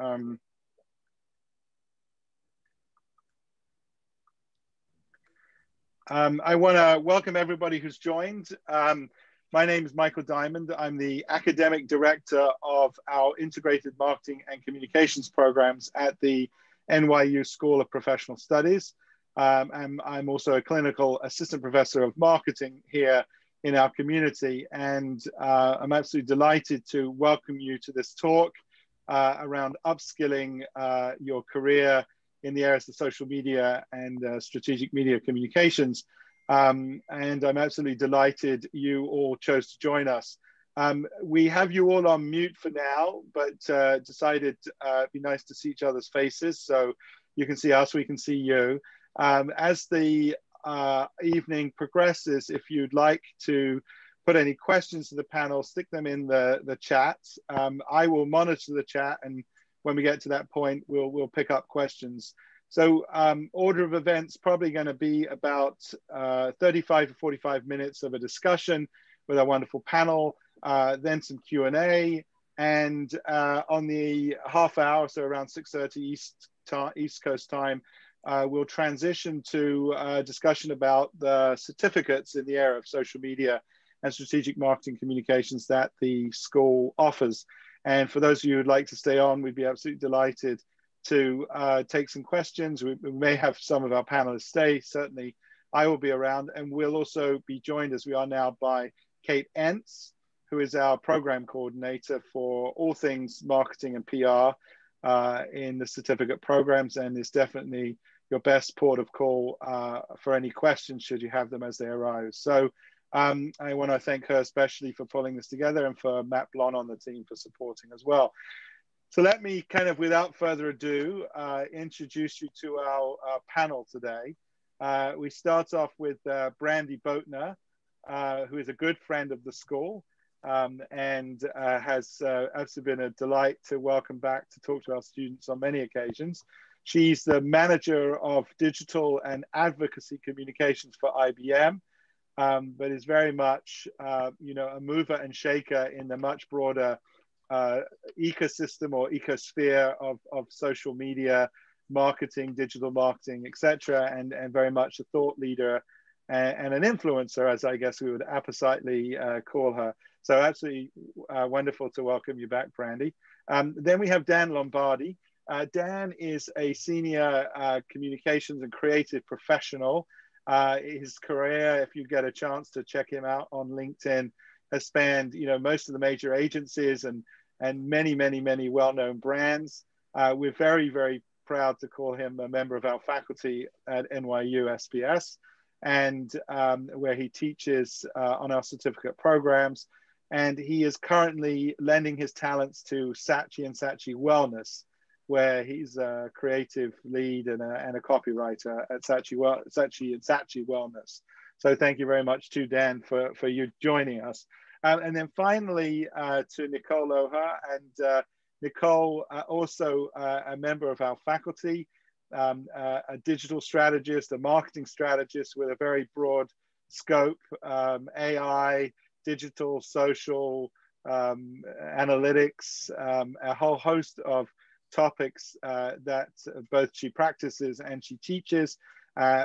I want to welcome everybody who's joined. My name is Michael Diamond. I'm the academic director of our integrated marketing and communications programs at the NYU School of Professional Studies. I'm also a clinical assistant professor of marketing here in our community. And I'm absolutely delighted to welcome you to this talk around upskilling your career in the areas of social media and strategic media communications. And I'm absolutely delighted you all chose to join us. We have you all on mute for now, but decided it'd be nice to see each other's faces. So you can see us, we can see you. As the evening progresses, if you'd like to put any questions to the panel, stick them in the chat. I will monitor the chat, and when we get to that point, we'll pick up questions. So order of events probably going to be about 35 to 45 minutes of a discussion with our wonderful panel, then some Q&A, and on the half hour, so around 6:30 East Coast time, we'll transition to a discussion about the certificates in the area of social media and strategic marketing communications that the school offers. And for those of you who'd like to stay on, we'd be absolutely delighted to take some questions. We may have some of our panelists stay. Certainly, I will be around, and we'll also be joined, as we are now, by Kate Entz, who is our program coordinator for all things marketing and PR in the certificate programs, and is definitely your best port of call for any questions should you have them as they arise. So I want to thank her especially for pulling this together, and for Matt Blon on the team for supporting as well. So let me kind of, without further ado, introduce you to our panel today. We start off with Brandy Boatner, who is a good friend of the school, and has absolutely been a delight to welcome back to talk to our students on many occasions. She's the manager of digital and advocacy communications for IBM, but is very much, you know, a mover and shaker in the much broader ecosystem or ecosphere of social media, marketing, digital marketing, etc., and very much a thought leader and an influencer, as I guess we would appositely call her. So absolutely wonderful to welcome you back, Brandy. Then we have Dan Lombardi. Dan is a senior communications and creative professional. His career, if you get a chance to check him out on LinkedIn, has spanned, you know, most of the major agencies and many well-known brands. We're very, very proud to call him a member of our faculty at NYU SPS, and where he teaches on our certificate programs. And he is currently lending his talents to Saatchi & Saatchi Wellness, where he's a creative lead and a copywriter at Saatchi & Saatchi Wellness. So thank you very much to Dan for you joining us. And then finally to Nicole Loha. And Nicole, also a member of our faculty, a digital strategist, a marketing strategist with a very broad scope, AI, digital, social, analytics, a whole host of topics that both she practices and she teaches,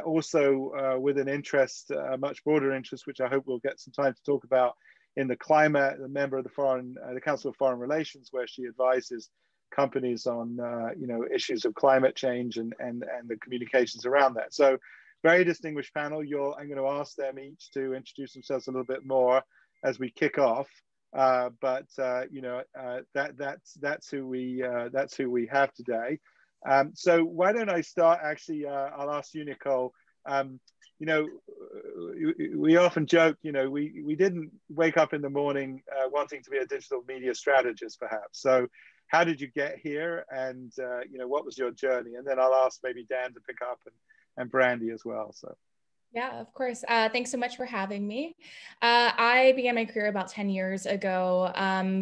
also with an interest, a much broader interest, which I hope we'll get some time to talk about, in the climate, a member of the Council of Foreign Relations, where she advises companies on you know, issues of climate change and the communications around that. So very distinguished panel. I'm going to ask them each to introduce themselves a little bit more as we kick off. But you know, that's who we have today. So why don't I start? Actually, I'll ask you, Nicole. You know, we often joke, you know, we didn't wake up in the morning wanting to be a digital media strategist, perhaps. So how did you get here, and you know, what was your journey? And then I'll ask maybe Dan to pick up, and Brandy as well. So. Yeah, of course. Thanks so much for having me. I began my career about 10 years ago,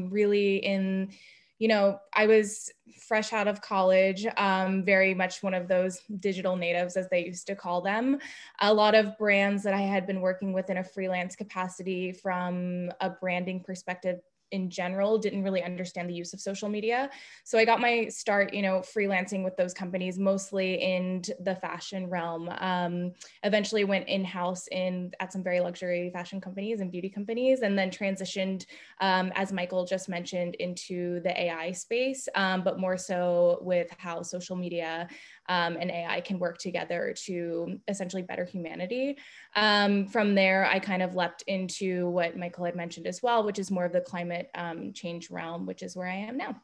really in, you know, I was fresh out of college, very much one of those digital natives, as they used to call them. A lot of brands that I had been working with in a freelance capacity from a branding perspective in general didn't really understand the use of social media. So I got my start, freelancing with those companies, mostly in the fashion realm. Eventually went in-house at some very luxury fashion companies and beauty companies, and then transitioned, as Michael just mentioned, into the AI space, but more so with how social media and AI can work together to essentially better humanity. From there, I kind of leapt into what Michael had mentioned as well, which is more of the climate change realm, which is where I am now.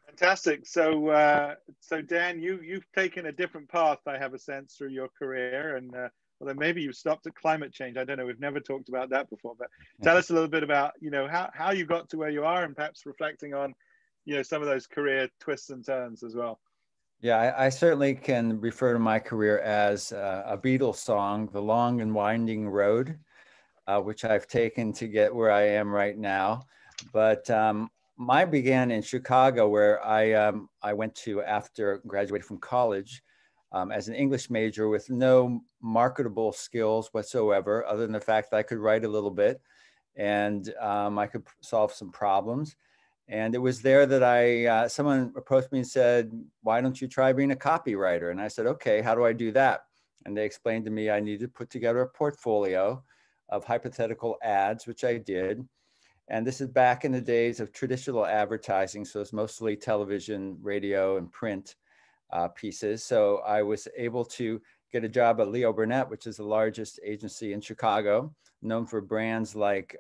Fantastic. So, so Dan, you've taken a different path, I have a sense, through your career, and although maybe you've stopped at climate change. I don't know. We've never talked about that before, but tell us a little bit about how you got to where you are, and perhaps reflecting on some of those career twists and turns as well. Yeah, I certainly can refer to my career as a Beatles song, "The Long and Winding Road," which I've taken to get where I am right now. But mine began in Chicago, where I went to after graduating from college as an English major with no marketable skills whatsoever, other than the fact that I could write a little bit and I could solve some problems. And it was there that someone approached me and said, "Why don't you try being a copywriter?" And I said, "Okay, how do I do that?" And they explained to me I needed to put together a portfolio of hypothetical ads, which I did. And this is back in the days of traditional advertising. So it's mostly television, radio, and print pieces. So I was able to get a job at Leo Burnett, which is the largest agency in Chicago, known for brands like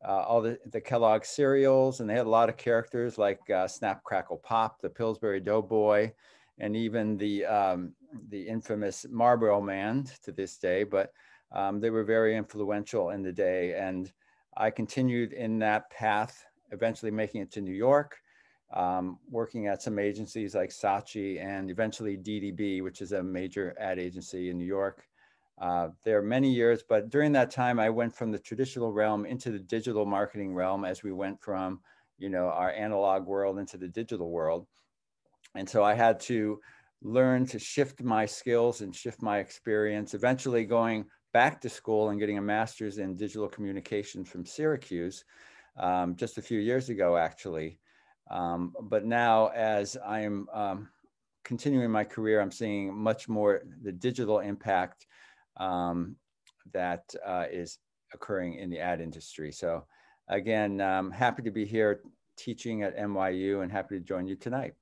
all the Kellogg cereals, and they had a lot of characters like Snap, Crackle, Pop, the Pillsbury Doughboy, and even the infamous Marlboro Man to this day. But they were very influential in the day, and I continued in that path, eventually making it to New York, working at some agencies like Saatchi and eventually DDB, which is a major ad agency in New York. There are many years, but during that time, I went from the traditional realm into the digital marketing realm as we went from, our analog world into the digital world. And so I had to learn to shift my skills and shift my experience, eventually going back to school and getting a master's in digital communications from Syracuse just a few years ago, actually. But now, as I'm continuing my career, I'm seeing much more the digital impact that is occurring in the ad industry. So again, happy to be here teaching at NYU and happy to join you tonight.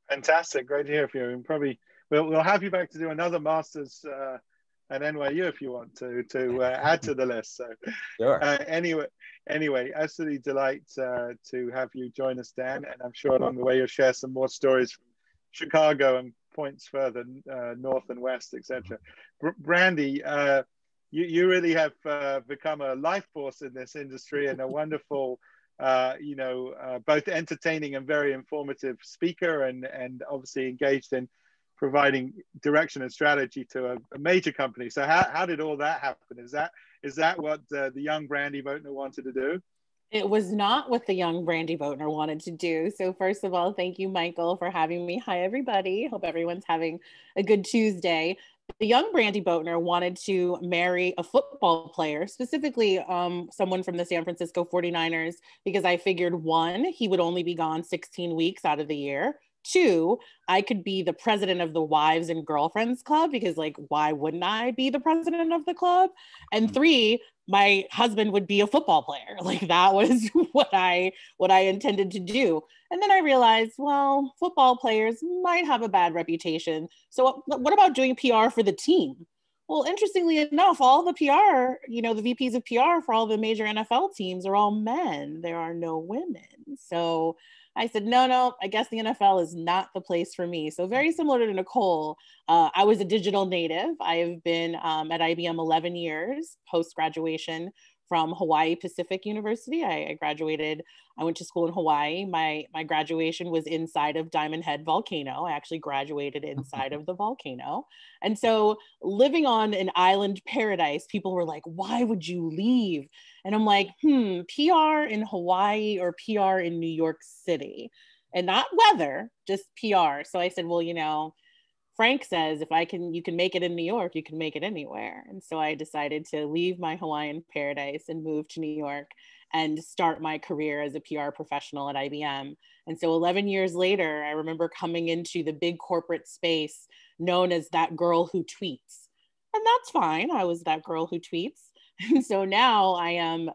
Fantastic, great to hear from you. And probably we'll have you back to do another master's at NYU if you want to add to the list. So sure. Anyway, absolutely delight to have you join us, Dan, and I'm sure along the way you'll share some more stories from Chicago and points further north and west, etc. Brandy, you really have become a life force in this industry and a wonderful, both entertaining and very informative speaker, and obviously engaged in providing direction and strategy to a major company. So how did all that happen? Is that what the young Brandy Boatner wanted to do? It was not what the young Brandy Boatner wanted to do. So first of all, thank you, Michael, for having me. Hi, everybody. Hope everyone's having a good Tuesday. The young Brandy Boatner wanted to marry a football player, specifically someone from the San Francisco 49ers, because I figured, one, he would only be gone 16 weeks out of the year. Two, I could be the president of the Wives and Girlfriends Club, because why wouldn't I be the president of the club? And three, my husband would be a football player. That was what I intended to do. And then I realized, well, football players might have a bad reputation. So what about doing PR for the team? Well, interestingly enough, all the PR, the VPs of PR for all the major NFL teams are all men. There are no women. So I said, no, I guess the NFL is not the place for me. So very similar to Nicole, I was a digital native. I have been at IBM 11 years post-graduation from Hawaii Pacific University. I went to school in Hawaii. My graduation was inside of Diamond Head volcano. I actually graduated inside of the volcano. And so living on an island paradise, people were like, why would you leave? And I'm like, PR in Hawaii or PR in New York City? And not weather, just PR. So I said, well, Frank says, you can make it in New York, you can make it anywhere. And so I decided to leave my Hawaiian paradise and move to New York and start my career as a PR professional at IBM. And so 11 years later, I remember coming into the big corporate space known as that girl who tweets. And that's fine. I was that girl who tweets. And so now I am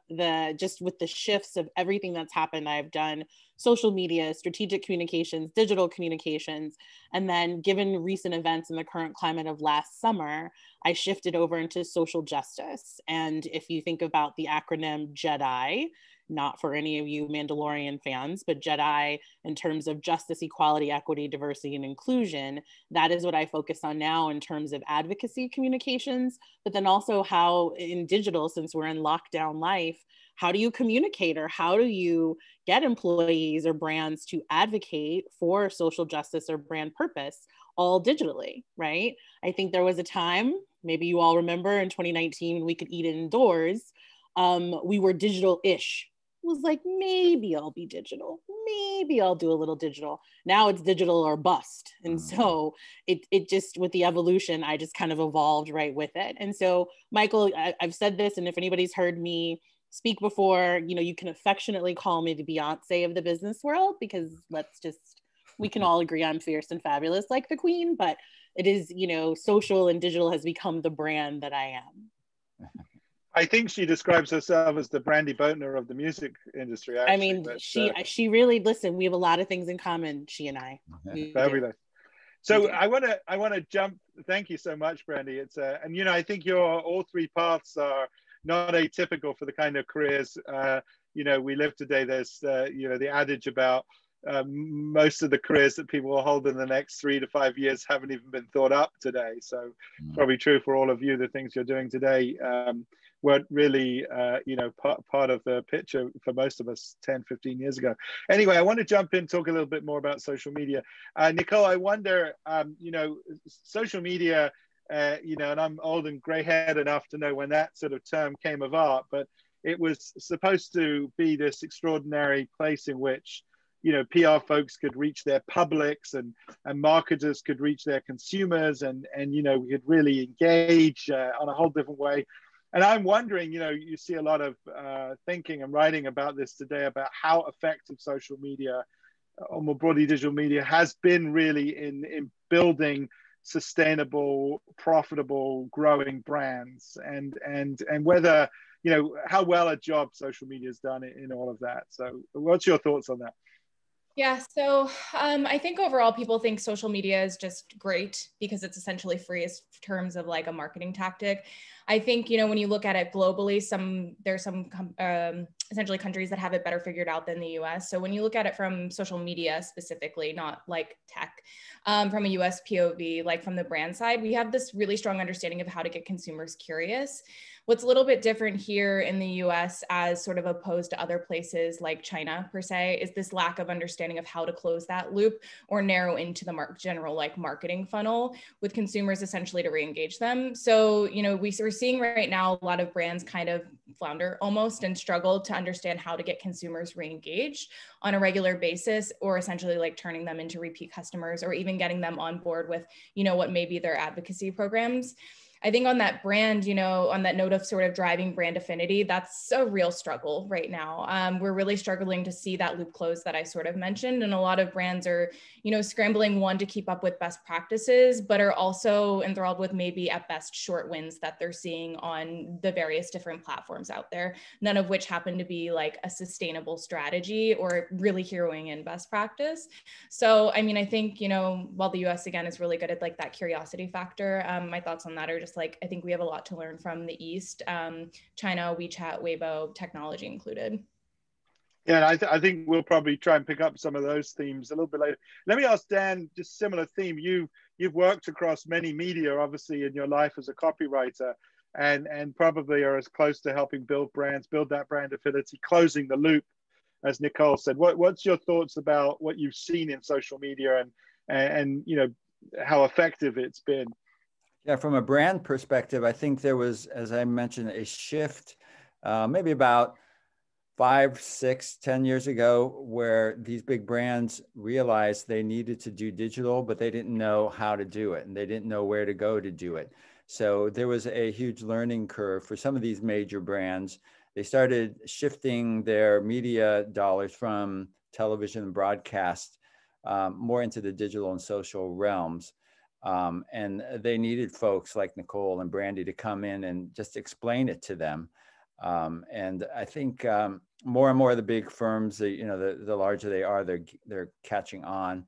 just with the shifts of everything that's happened, I've done social media, strategic communications, digital communications. And then given recent events in the current climate of last summer, I shifted over into social justice. And if you think about the acronym JEDI, not for any of you Mandalorian fans, but JEDI in terms of justice, equality, equity, diversity, and inclusion, that is what I focus on now in terms of advocacy communications, but then also how in digital, since we're in lockdown life, how do you communicate or how do you get employees or brands to advocate for social justice or brand purpose all digitally, right? I think there was a time, maybe you all remember in 2019, when we could eat indoors, we were digital-ish. It was like, maybe I'll be digital. Maybe I'll do a little digital. Now it's digital or bust. And so it just, with the evolution, I just kind of evolved right with it. And so, Michael, I've said this, and if anybody's heard me speak before, you can affectionately call me the Beyonce of the business world, because we can all agree I'm fierce and fabulous like the queen, but it is, social and digital has become the brand that I am. I think she describes herself as the Brandy Boatner of the music industry. Actually. I mean, she really, listen, we have a lot of things in common, she and I. Fabulous. So I want to jump. Thank you so much, Brandy. It's and I think your all three paths are not atypical for the kind of careers we live today. There's the adage about most of the careers that people will hold in the next 3 to 5 years haven't even been thought up today. So probably true for all of you. The things you're doing today weren't really part of the picture for most of us 10, 15 years ago. Anyway, I want to jump in, talk a little bit more about social media. Nicole, I wonder, social media, and I'm old and gray-haired enough to know when that sort of term came of art, but it was supposed to be this extraordinary place in which PR folks could reach their publics and marketers could reach their consumers and we could really engage on a whole different way. And I'm wondering, you see a lot of thinking and writing about this today about how effective social media or more broadly digital media has been really in building sustainable, profitable, growing brands and whether, how well a job social media has done in all of that. So what's your thoughts on that? Yeah, so I think overall people think social media is just great because it's essentially free in terms of like a marketing tactic. I think, when you look at it globally, there's some essentially countries that have it better figured out than the US. So when you look at it from social media specifically, not like tech, from a US POV, like from the brand side, we have this really strong understanding of how to get consumers curious. What's a little bit different here in the US as sort of opposed to other places like China per se, is this lack of understanding of how to close that loop or narrow into the general like marketing funnel with consumers essentially to re-engage them. So, we're seeing right now a lot of brands kind of flounder almost and struggle to understand how to get consumers re-engaged on a regular basis, or essentially like turning them into repeat customers or even getting them on board with, what may be their advocacy programs. I think on that brand, on that note of sort of driving brand affinity, that's a real struggle right now. We're really struggling to see that loop close that I sort of mentioned. And a lot of brands are, scrambling, one, to keep up with best practices, but are also enthralled with maybe at best short wins that they're seeing on the various different platforms out there, none of which happen to be like a sustainable strategy or really heroing in best practice. So, I mean, I think, while the US again is really good at like that curiosity factor, my thoughts on that are just like, I think we have a lot to learn from the East, China, WeChat, Weibo, technology included. Yeah, and I think we'll probably try and pick up some of those themes a little bit later. Let me ask Dan, just similar theme. You've worked across many media, obviously, in your life as a copywriter, and probably are as close to helping build brands, build that brand affinity, closing the loop, as Nicole said. What's your thoughts about what you've seen in social media and how effective it's been? Yeah, from a brand perspective, I think there was, as I mentioned, a shift maybe about 5, 6, 10 years ago, where these big brands realized they needed to do digital, but they didn't know how to do it, and they didn't know where to go to do it. So there was a huge learning curve for some of these major brands. They started shifting their media dollars from television and broadcast more into the digital and social realms. And they needed folks like Nicole and Brandy to come in and just explain it to them. And I think more and more of the big firms, the larger they are, they're catching on.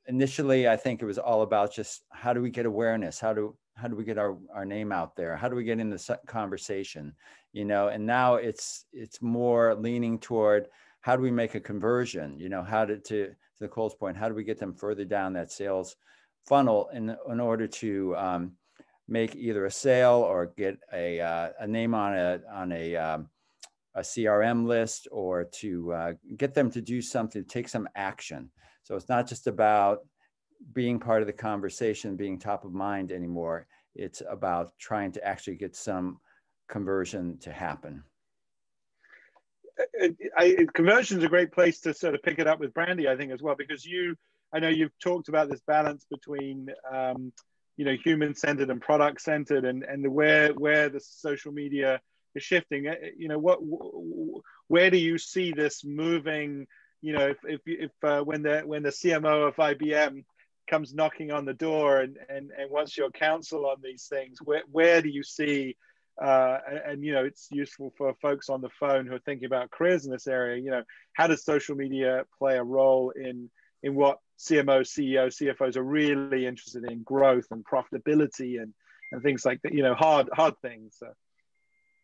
Initially, I think it was all about just how do we get awareness? How do we get our name out there? How do we get in the conversation? And now it's more leaning toward how do we make a conversion? How to Nicole's point, how do we get them further down that sales funnel in order to make either a sale or get a name on a CRM list, or to get them to do something, take some action. So it's not just about being part of the conversation, being top of mind anymore. It's about trying to actually get some conversion to happen. Conversion is a great place to sort of pick it up with Brandy, I think, as well, because I know you've talked about this balance between human-centered and product-centered, and where the social media is shifting. Where do you see this moving? If when the CMO of IBM comes knocking on the door and wants your counsel on these things, where do you see? It's useful for folks on the phone who are thinking about careers in this area. How does social media play a role in what CMOs, CEOs, CFOs are really interested in: growth and profitability and things like that, hard things. So.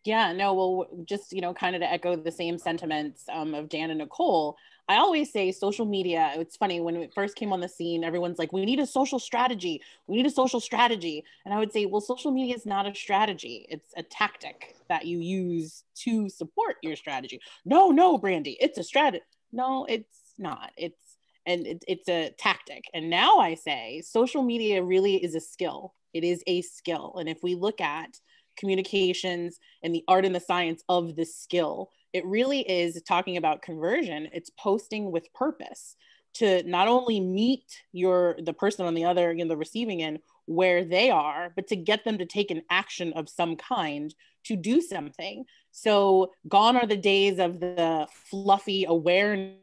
Yeah, no, well, just, kind of to echo the same sentiments of Dan and Nicole, I always say social media, it's funny, when it first came on the scene, everyone's like, we need a social strategy. We need a social strategy. And I would say, well, social media is not a strategy. It's a tactic that you use to support your strategy. No, Brandy, it's a strategy. No, it's not. It's a tactic. And now I say social media really is a skill. It is a skill. And if we look at communications and the art and the science of the skill, it really is talking about conversion. It's posting with purpose to not only meet the person on the other, the receiving end, where they are, but to get them to take an action of some kind to do something. So gone are the days of the fluffy awareness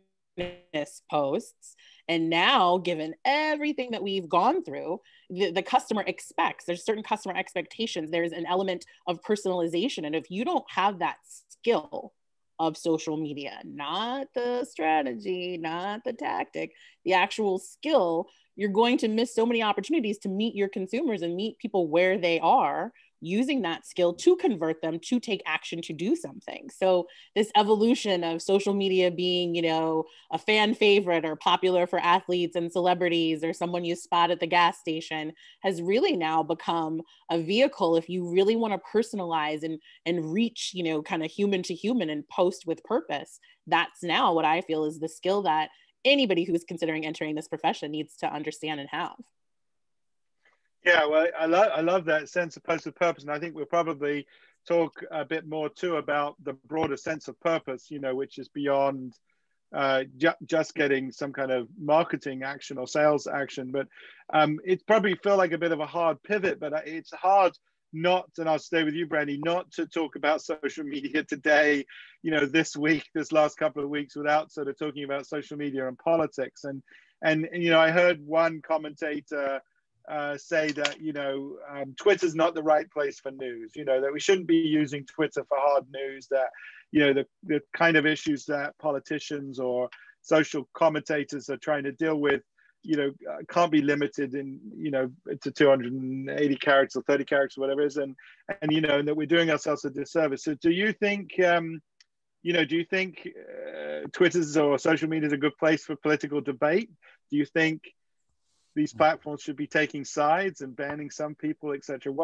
posts. And now, given everything that we've gone through, the customer expects, there's certain customer expectations. There's an element of personalization. And if you don't have that skill of social media, not the strategy, not the tactic, the actual skill, you're going to miss so many opportunities to meet your consumers and meet people where they are, using that skill to convert them to take action to do something. So this evolution of social media being, a fan favorite or popular for athletes and celebrities or someone you spot at the gas station has really now become a vehicle if you really want to personalize and reach, kind of human to human and post with purpose. That's now what I feel is the skill that anybody who's considering entering this profession needs to understand and have. Yeah, well, I love that sense of post with purpose, and I think we'll probably talk a bit more too about the broader sense of purpose, which is beyond just getting some kind of marketing action or sales action. But it probably feel like a bit of a hard pivot, but it's hard not, and I'll stay with you, Brandy, not to talk about social media today, this week, this last couple of weeks, without sort of talking about social media and politics. And I heard one commentator say that Twitter's not the right place for news, that we shouldn't be using Twitter for hard news, that the kind of issues that politicians or social commentators are trying to deal with can't be limited in to 280 characters or 30 characters, whatever it is, and that we're doing ourselves a disservice. So do you think Twitter's or social media is a good place for political debate? Do you think these platforms should be taking sides and banning some people, etc.?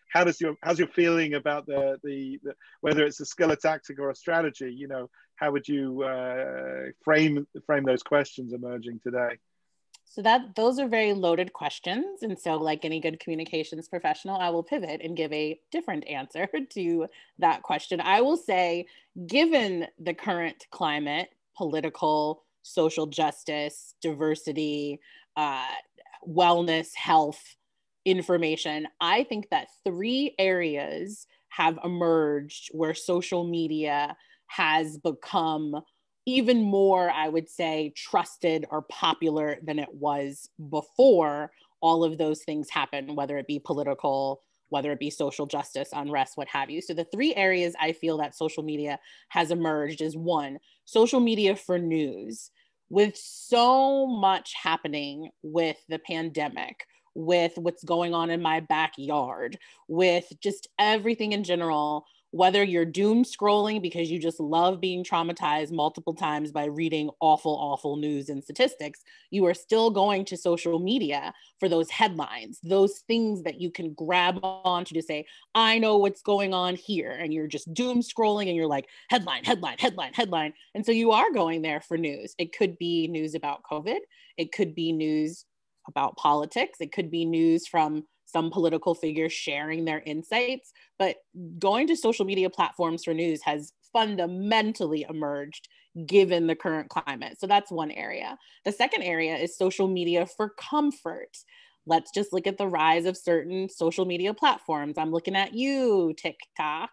How's your feeling about the whether it's a skill, a tactic, or a strategy? How would you frame those questions emerging today? So those are very loaded questions. And so like any good communications professional, I will pivot and give a different answer to that question. I will say, given the current climate, political, social justice, diversity, wellness, health, information, I think that 3 areas have emerged where social media has become even more, I would say, trusted or popular than it was before all of those things happen, whether it be political, whether it be social justice, unrest, what have you. So the 3 areas I feel that social media has emerged is 1, social media for news. With so much happening with the pandemic, with what's going on in my backyard, with just everything in general, whether you're doom scrolling because you just love being traumatized multiple times by reading awful, awful news and statistics, you are still going to social media for those headlines, those things that you can grab onto to say, I know what's going on here. And you're just doom scrolling and you're like, headline, headline, headline, headline. And so you are going there for news. It could be news about COVID. It could be news about politics. It could be news from some political figures sharing their insights, but going to social media platforms for news has fundamentally emerged given the current climate. So that's one area. The second area is social media for comfort. Let's just look at the rise of certain social media platforms. I'm looking at you, TikTok.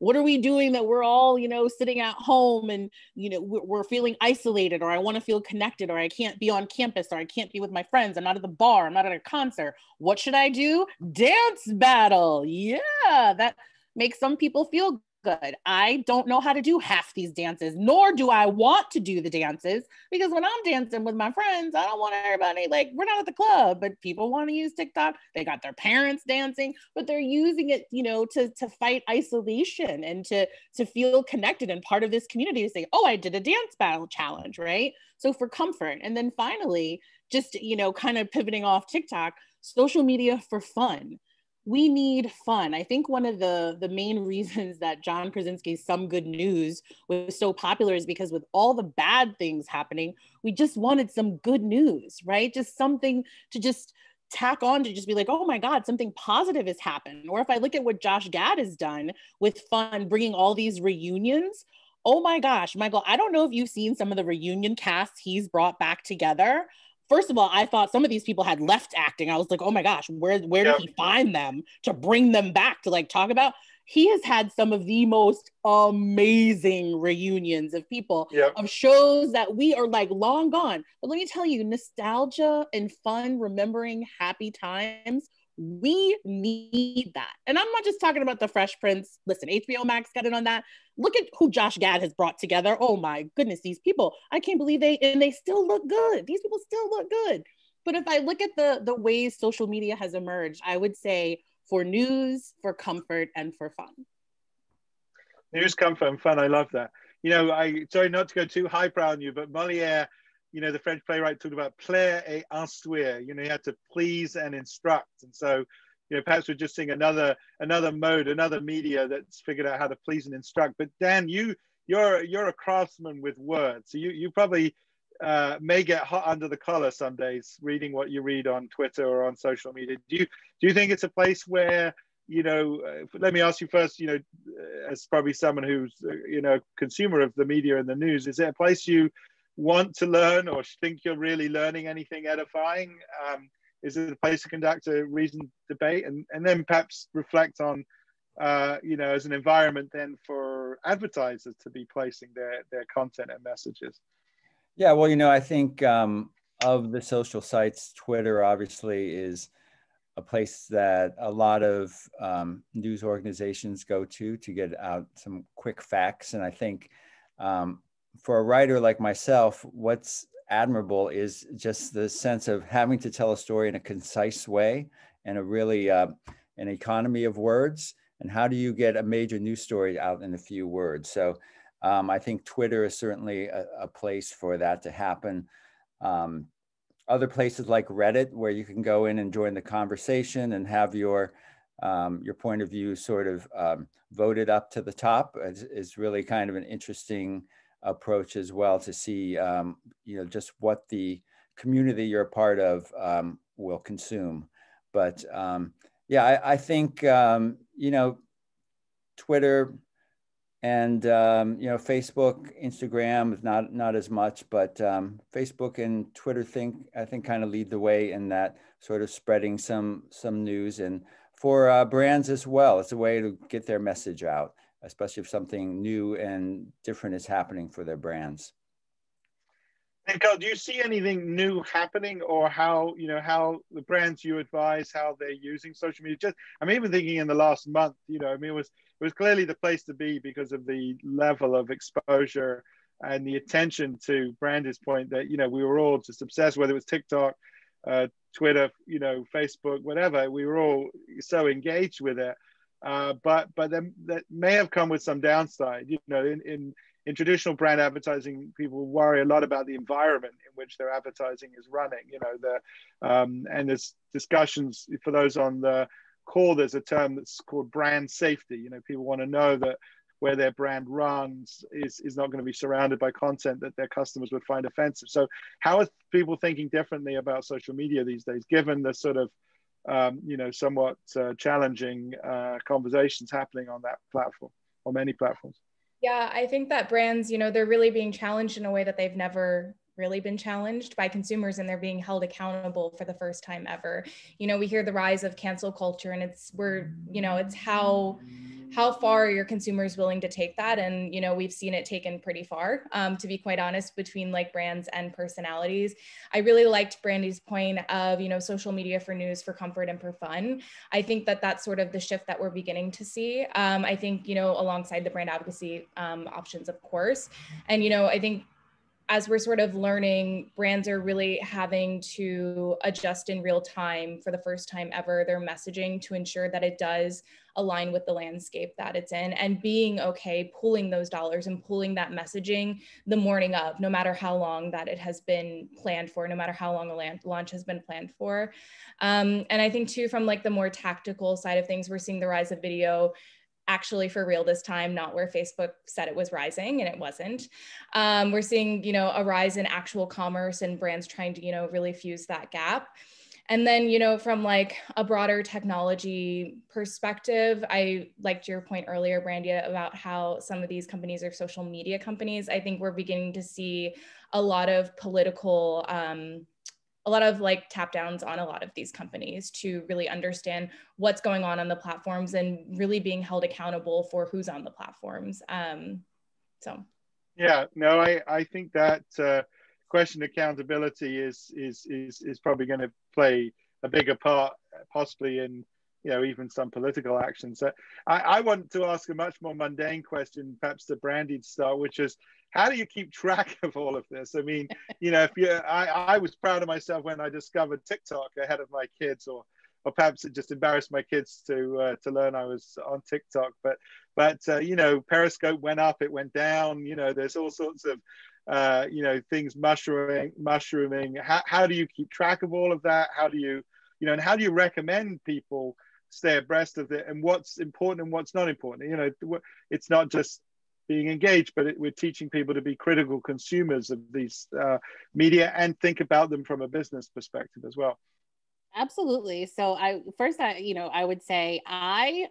What are we doing that we're all, sitting at home and, we're feeling isolated, or I want to feel connected, or I can't be on campus, or I can't be with my friends. I'm not at the bar. I'm not at a concert. What should I do? Dance battle. Yeah, that makes some people feel good. I don't know how to do half these dances, nor do I want to do the dances, because when I'm dancing with my friends, I don't want everybody, like, we're not at the club, but people want to use TikTok. They got their parents dancing, but they're using it, to fight isolation and to feel connected and part of this community, to say, oh, I did a dance battle challenge, right? So for comfort. And then finally, just, kind of pivoting off TikTok, social media for fun. We need fun. I think one of the main reasons that John Krasinski's Some Good News was so popular is because with all the bad things happening, we just wanted some good news, right? Just something to just tack on to just be like, oh my God, something positive has happened. Or if I look at what Josh Gad has done with fun, bringing all these reunions, oh my gosh, Michael, I don't know if you've seen some of the reunion casts he's brought back together. First of all, I thought some of these people had left acting. I was like, oh my gosh, where did he find them to bring them back to like talk about? He has had some of the most amazing reunions of people, of shows that we are like long gone. But let me tell you, nostalgia and fun, remembering happy times, we need that. And I'm not just talking about the Fresh Prince. Listen, HBO Max got in on that. Look at who Josh Gad has brought together. Oh my goodness, these people, I can't believe they still look good. These people still look good. But if I look at the ways social media has emerged, I would say for news, for comfort, and for fun. News, comfort, and fun. I love that. Sorry not to go too highbrow on you, but Molière, the French playwright, talked about plaire et instruire. You had to please and instruct. And so, perhaps we're just seeing another mode, another media that's figured out how to please and instruct. But Dan, you're a craftsman with words. So you probably may get hot under the collar some days reading what you read on Twitter or on social media. Do you think it's a place where, let me ask you first, as probably someone who's, consumer of the media and the news, is it a place you want to learn or think you're really learning anything edifying? Is it a place to conduct a reasoned debate and then perhaps reflect on, as an environment then for advertisers to be placing their content and messages? Yeah, well, I think of the social sites, Twitter obviously is a place that a lot of news organizations go to get out some quick facts. And I think for a writer like myself, what's admirable is just the sense of having to tell a story in a concise way and a really an economy of words. And how do you get a major news story out in a few words? So I think Twitter is certainly a place for that to happen. Other places like Reddit, where you can go in and join the conversation and have your point of view sort of voted up to the top, is really kind of an interesting approach as well, to see just what the community you're a part of will consume. But yeah, I think, you know, Twitter and, you know, Facebook, Instagram is not as much, but Facebook and Twitter I think kind of lead the way in that sort of spreading some news, and for brands as well. It's a way to get their message out, especially if something new and different is happening for their brands. And Carl, do you see anything new happening, or how, you know, how the brands you advise, how they're using social media? Just, I'm even thinking in the last month, you know, I mean, it was clearly the place to be because of the level of exposure and the attention, to Brandy's point, that, you know, we were all just obsessed, whether it was TikTok, Twitter, you know, Facebook, whatever. We were all so engaged with it. But then that may have come with some downside, you know, in traditional brand advertising, people worry a lot about the environment in which their advertising is running. You know, and there's discussions, for those on the call, there's a term that's called brand safety. You know, people want to know that where their brand runs is not going to be surrounded by content that their customers would find offensive. So how are people thinking differently about social media these days, given the sort of, you know, somewhat challenging conversations happening on that platform, or many platforms? Yeah, I think that brands, you know, they're really being challenged in a way that they've never really been challenged by consumers, and they're being held accountable for the first time ever. You know, we hear the rise of cancel culture, and it's how far are your consumers willing to take that? And, you know, we've seen it taken pretty far, to be quite honest, between like brands and personalities. I really liked Brandy's point of, you know, social media for news, for comfort, and for fun. I think that that's sort of the shift that we're beginning to see. I think, you know, alongside the brand advocacy options, of course. And, you know, I think as we're sort of learning, brands are really having to adjust in real time for the first time ever their messaging to ensure that it does align with the landscape that it's in, and being okay pulling those dollars and pulling that messaging the morning of, no matter how long that it has been planned for, no matter how long a launch has been planned for. And I think too, from like the more tactical side of things, we're seeing the rise of video actually for real this time, not where Facebook said it was rising and it wasn't. We're seeing, you know, a rise in actual commerce and brands trying to, you know, really fuse that gap. And then, you know, from like a broader technology perspective, I liked your point earlier, Brandy, about how some of these companies are social media companies. I think we're beginning to see a lot of political, a lot of like tap downs on a lot of these companies to really understand what's going on the platforms and really being held accountable for who's on the platforms. So. Yeah, no, I think that question of accountability is probably going to play a bigger part, possibly in, you know, even some political actions. So I want to ask a much more mundane question, perhaps to Brandy to start, which is, how do you keep track of all of this? I mean, you know, I was proud of myself when I discovered TikTok ahead of my kids, or perhaps it just embarrassed my kids to learn I was on TikTok. But you know, Periscope went up, it went down. You know, there's all sorts of you know, things mushrooming. How do you keep track of all of that? How do you, you know, and how do you recommend people stay abreast of it, and what's important and what's not important? You know, it's not just being engaged, but we're teaching people to be critical consumers of these media and think about them from a business perspective as well. Absolutely. So I would say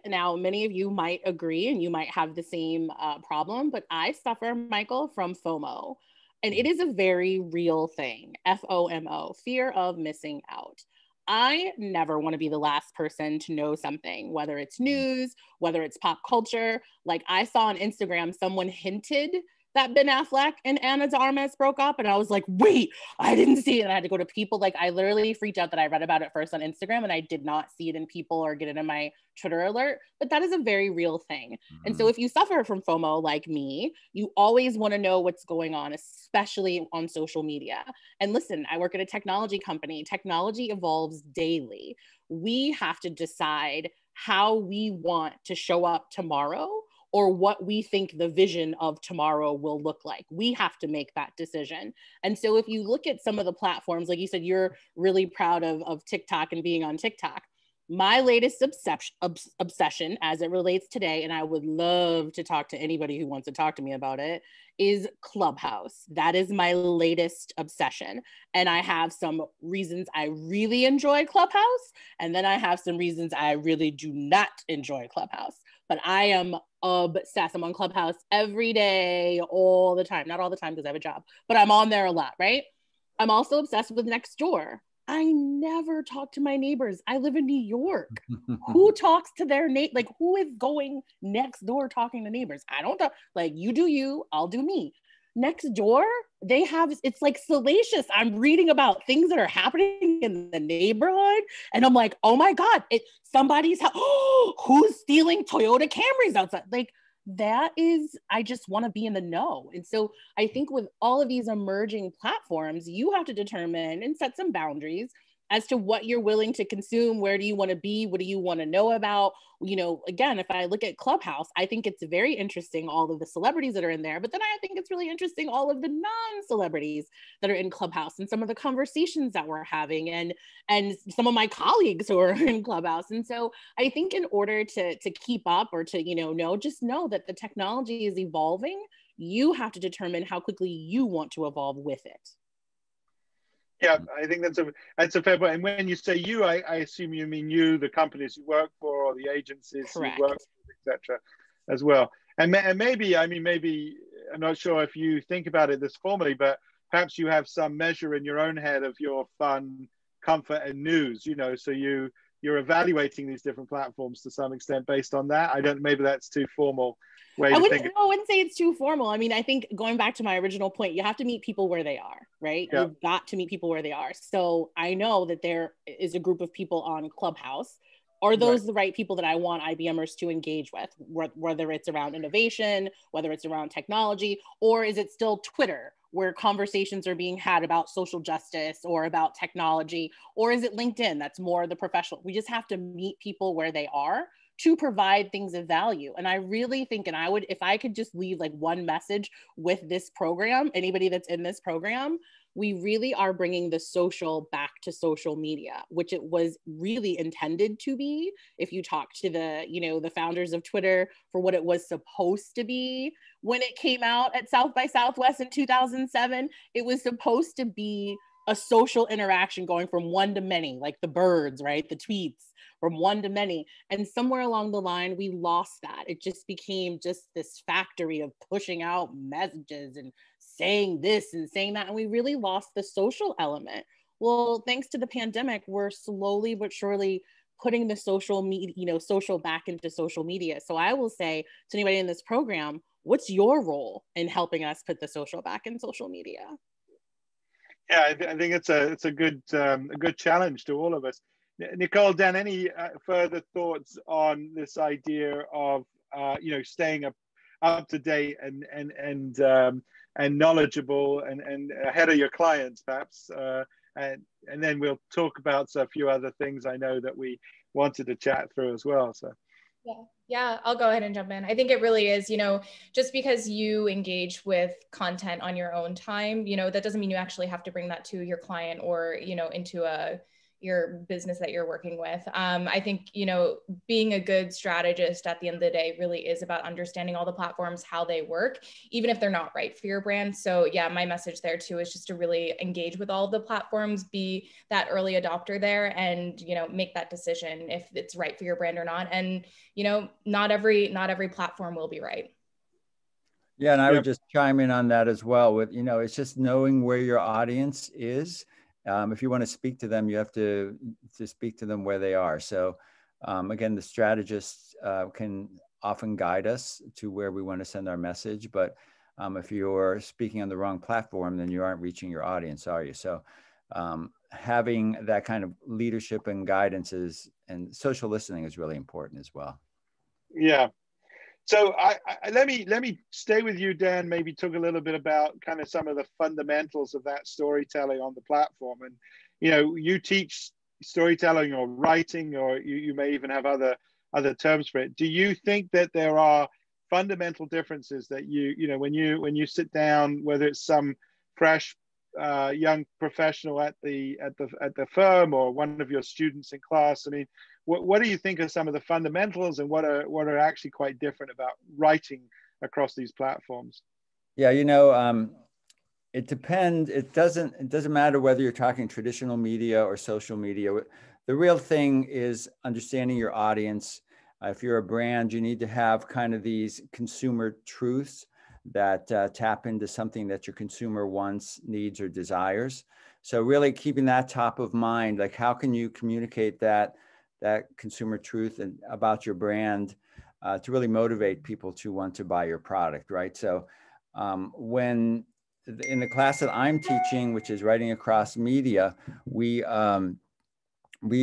now many of you might agree and you might have the same problem, but I suffer, Michael, from FOMO, and it is a very real thing. FOMO, fear of missing out. I never want to be the last person to know something, whether it's news, whether it's pop culture. Like, I saw on Instagram, someone hinted that Ben Affleck and Ana de Armas broke up. And I was like, wait, I didn't see it. And I had to go to people. Like, I literally freaked out that I read about it first on Instagram and I did not see it in people or get it in my Twitter alert. But that is a very real thing. Mm-hmm. And so if you suffer from FOMO like me, you always want to know what's going on, especially on social media. And listen, I work at a technology company. Technology evolves daily. We have to decide how we want to show up tomorrow, or what we think the vision of tomorrow will look like. We have to make that decision. And so if you look at some of the platforms, like you said, you're really proud of TikTok and being on TikTok. my latest obsession as it relates today, and I would love to talk to anybody who wants to talk to me about it, is Clubhouse. That is my latest obsession. And I have some reasons I really enjoy Clubhouse, and then I have some reasons I really do not enjoy Clubhouse. But I am obsessed. I'm on Clubhouse every day, all the time. Not all the time because I have a job, but I'm on there a lot, right? I'm also obsessed with Nextdoor. I never talk to my neighbors. I live in New York. Who talks to their like who is going next door talking to neighbors? I don't talk, like you do you, I'll do me. Next door, they have, it's like salacious. I'm reading about things that are happening in the neighborhood. And I'm like, oh my God, somebody's, who's stealing Toyota Camrys outside? Like, that is, I just want to be in the know. And so I think with all of these emerging platforms, you have to determine and set some boundaries as to what you're willing to consume. Where do you want to be? What do you want to know about? You know, again, if I look at Clubhouse, I think it's very interesting, all of the celebrities that are in there, but then I think it's really interesting, all of the non-celebrities that are in Clubhouse and some of the conversations that we're having and some of my colleagues who are in Clubhouse. And so I think in order to keep up or to, you know, just know that the technology is evolving, you have to determine how quickly you want to evolve with it. Yeah, I think that's a fair point. And when you say you, I assume you mean you, the companies you work for, or the agencies Correct. you work with, etc., as well. And maybe, I mean, maybe I'm not sure if you think about it this formally, but perhaps you have some measure in your own head of your fun, comfort, and news. You know, so you're evaluating these different platforms to some extent based on that. Maybe that's too formal. I wouldn't say it's too formal. I mean, I think going back to my original point, you have to meet people where they are, right? Yeah. You've got to meet people where they are. So I know that there is a group of people on Clubhouse. Are those the right people that I want IBMers to engage with, whether it's around innovation, whether it's around technology, or is it still Twitter, where conversations are being had about social justice or about technology, or is it LinkedIn? That's more the professional. We just have to meet people where they are to provide things of value. And I really think, and I would, if I could just leave like one message with this program, anybody that's in this program, we really are bringing the social back to social media, which it was really intended to be. If you talk to the, you know, the founders of Twitter, for what it was supposed to be when it came out at South by Southwest in 2007, it was supposed to be a social interaction going from one to many, like the birds, right? The tweets, from one to many. And somewhere along the line, we lost that. It just became just this factory of pushing out messages and saying this and saying that. And we really lost the social element. Well, thanks to the pandemic, we're slowly but surely putting the social media, you know, social back into social media. So I will say to anybody in this program, what's your role in helping us put the social back in social media? Yeah, I think it's a good challenge to all of us. Nicole, Dan, any further thoughts on this idea of you know, staying up to date and knowledgeable and ahead of your clients, perhaps, and then we'll talk about a few other things I know that we wanted to chat through as well. So. Yeah, I'll go ahead and jump in. I think it really is, you know, just because you engage with content on your own time, you know, that doesn't mean you actually have to bring that to your client or, you know, into your business that you're working with. I think, you know, being a good strategist at the end of the day really is about understanding all the platforms, how they work, even if they're not right for your brand. So yeah, my message there too is just to really engage with all the platforms, be that early adopter there, and, you know, make that decision if it's right for your brand or not. And, you know, not every platform will be right. Yeah, and I would just chime in on that as well with, you know, it's just knowing where your audience is. If you want to speak to them, you have to speak to them where they are. So again, the strategists can often guide us to where we want to send our message. But if you're speaking on the wrong platform, then you aren't reaching your audience, are you? So having that kind of leadership and guidance and social listening is really important as well. Yeah. So let me stay with you, Dan, maybe talk a little bit about kind of some of the fundamentals of that storytelling on the platform. And, you know, you teach storytelling or writing, or you may even have other terms for it. Do you think that there are fundamental differences that you know, when you sit down, whether it's some fresh young professional at the firm or one of your students in class, I mean, what do you think are some of the fundamentals, and what are actually quite different about writing across these platforms? Yeah, it depends. It doesn't matter whether you're talking traditional media or social media. The real thing is understanding your audience. If you're a brand, you need to have kind of these consumer truths that tap into something that your consumer wants, needs, or desires. So really keeping that top of mind, like how can you communicate that consumer truth and about your brand to really motivate people to want to buy your product, right? So when in the class that I'm teaching, which is writing across media, we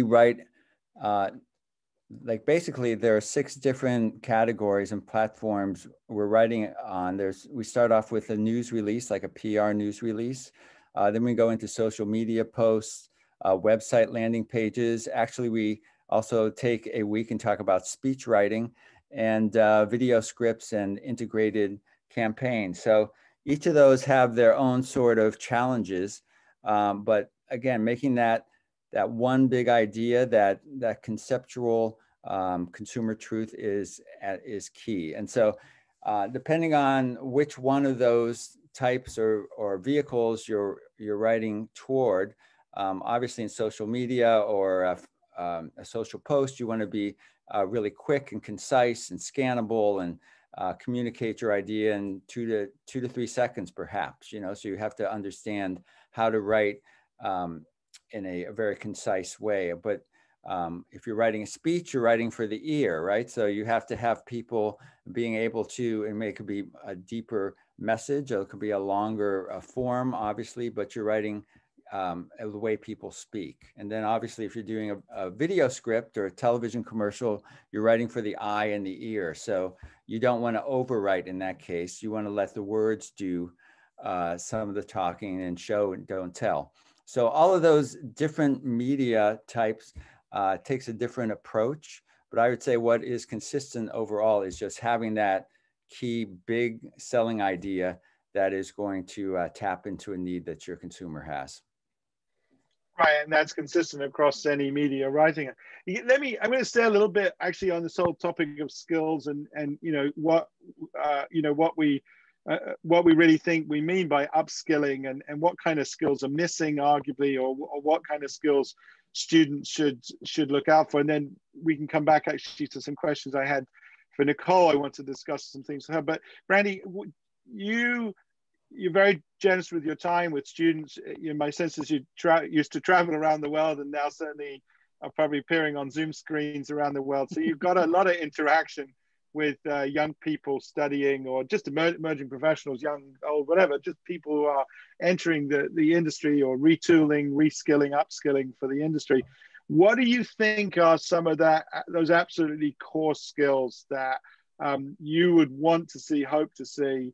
write like basically there are 6 different categories and platforms we're writing on. We start off with a news release, like a PR news release. Then we go into social media posts, website landing pages. Actually, we also take a week and talk about speech writing and video scripts and integrated campaigns. So each of those have their own sort of challenges. But again, making that one big idea, that conceptual consumer truth is key. And so depending on which one of those types or vehicles you're writing toward, obviously in social media or a social post, you want to be really quick and concise and scannable and communicate your idea in 2 to 3 seconds, perhaps, so you have to understand how to write in a very concise way. But if you're writing a speech, you're writing for the ear, right? So you have to have people being able to, and it could be a deeper message, or it could be a longer form, obviously, but you're writing the way people speak. And then obviously, if you're doing a video script or a television commercial, you're writing for the eye and the ear. So you don't want to overwrite in that case. You want to let the words do some of the talking and show and don't tell. So all of those different media types takes a different approach. But I would say what is consistent overall is just having that key big selling idea that is going to tap into a need that your consumer has. Right, and that's consistent across any media writing. I'm going to stay a little bit actually on this whole topic of skills and what we really think we mean by upskilling, and what kind of skills are missing, arguably, or what kind of skills students should look out for. And then we can come back actually to some questions I had for Nicole. I want to discuss some things with her. But Brandy, you're very generous with your time with students. My sense is you used to travel around the world, and now certainly are probably appearing on Zoom screens around the world. So you've got a lot of interaction with young people studying, or just emerging professionals, young, old, whatever, just people who are entering the industry or retooling, reskilling, upskilling for the industry. What do you think are some of those absolutely core skills that you would want to see, hope to see,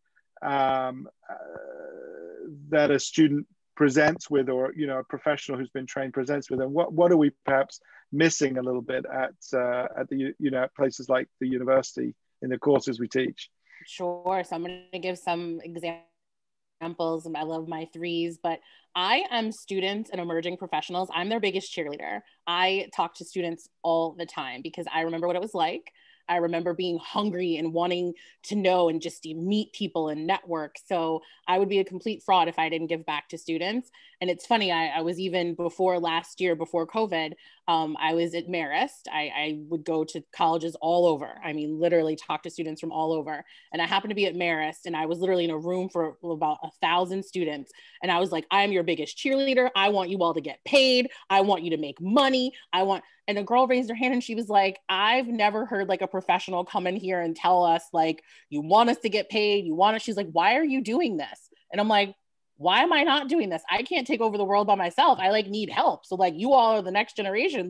that a student presents with, or a professional who's been trained presents with, and what are we perhaps missing a little bit at the places like the university in the courses we teach? Sure. So I'm going to give some examples. I love my 3s, but I am students and emerging professionals. I'm their biggest cheerleader. I talk to students all the time because I remember what it was like. I remember being hungry and wanting to know and just meet people and network. So I would be a complete fraud if I didn't give back to students. And it's funny, I was even before last year, before COVID, I was at Marist. I would go to colleges all over. I mean, literally talk to students from all over. And I happened to be at Marist, and I was literally in a room for about 1,000 students. And I was like, I am your biggest cheerleader. I want you all to get paid. I want you to make money. And a girl raised her hand and she was like, I've never heard like a professional come in here and tell us like, you want us to get paid. She's like, why are you doing this? And I'm like, why am I not doing this? I can't take over the world by myself. I need help. So you all are the next generation.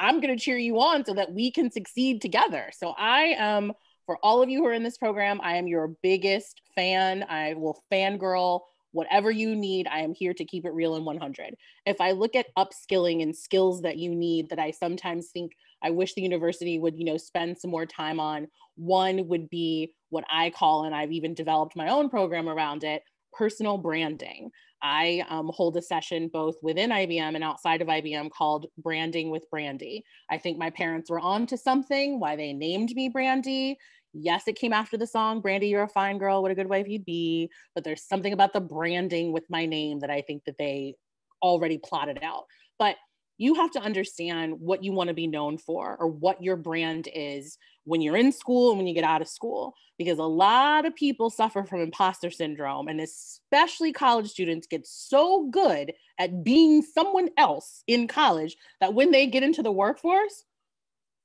I'm going to cheer you on so that we can succeed together. So I am, for all of you who are in this program, I am your biggest fan. I will fangirl whatever you need. I am here to keep it real and 100. If I look at upskilling and skills that you need that I sometimes think I wish the university would, spend some more time on, one would be what I call, and I've even developed my own program around it, personal branding. I hold a session both within IBM and outside of IBM called Branding with Brandy. I think my parents were on to something, why they named me Brandy. Yes, it came after the song, Brandy, you're a fine girl, what a good wife you'd be. But there's something about the branding with my name that I think that they already plotted out. But you have to understand what you want to be known for or what your brand is when you're in school and when you get out of school, because a lot of people suffer from imposter syndrome, and especially college students get so good at being someone else in college that when they get into the workforce,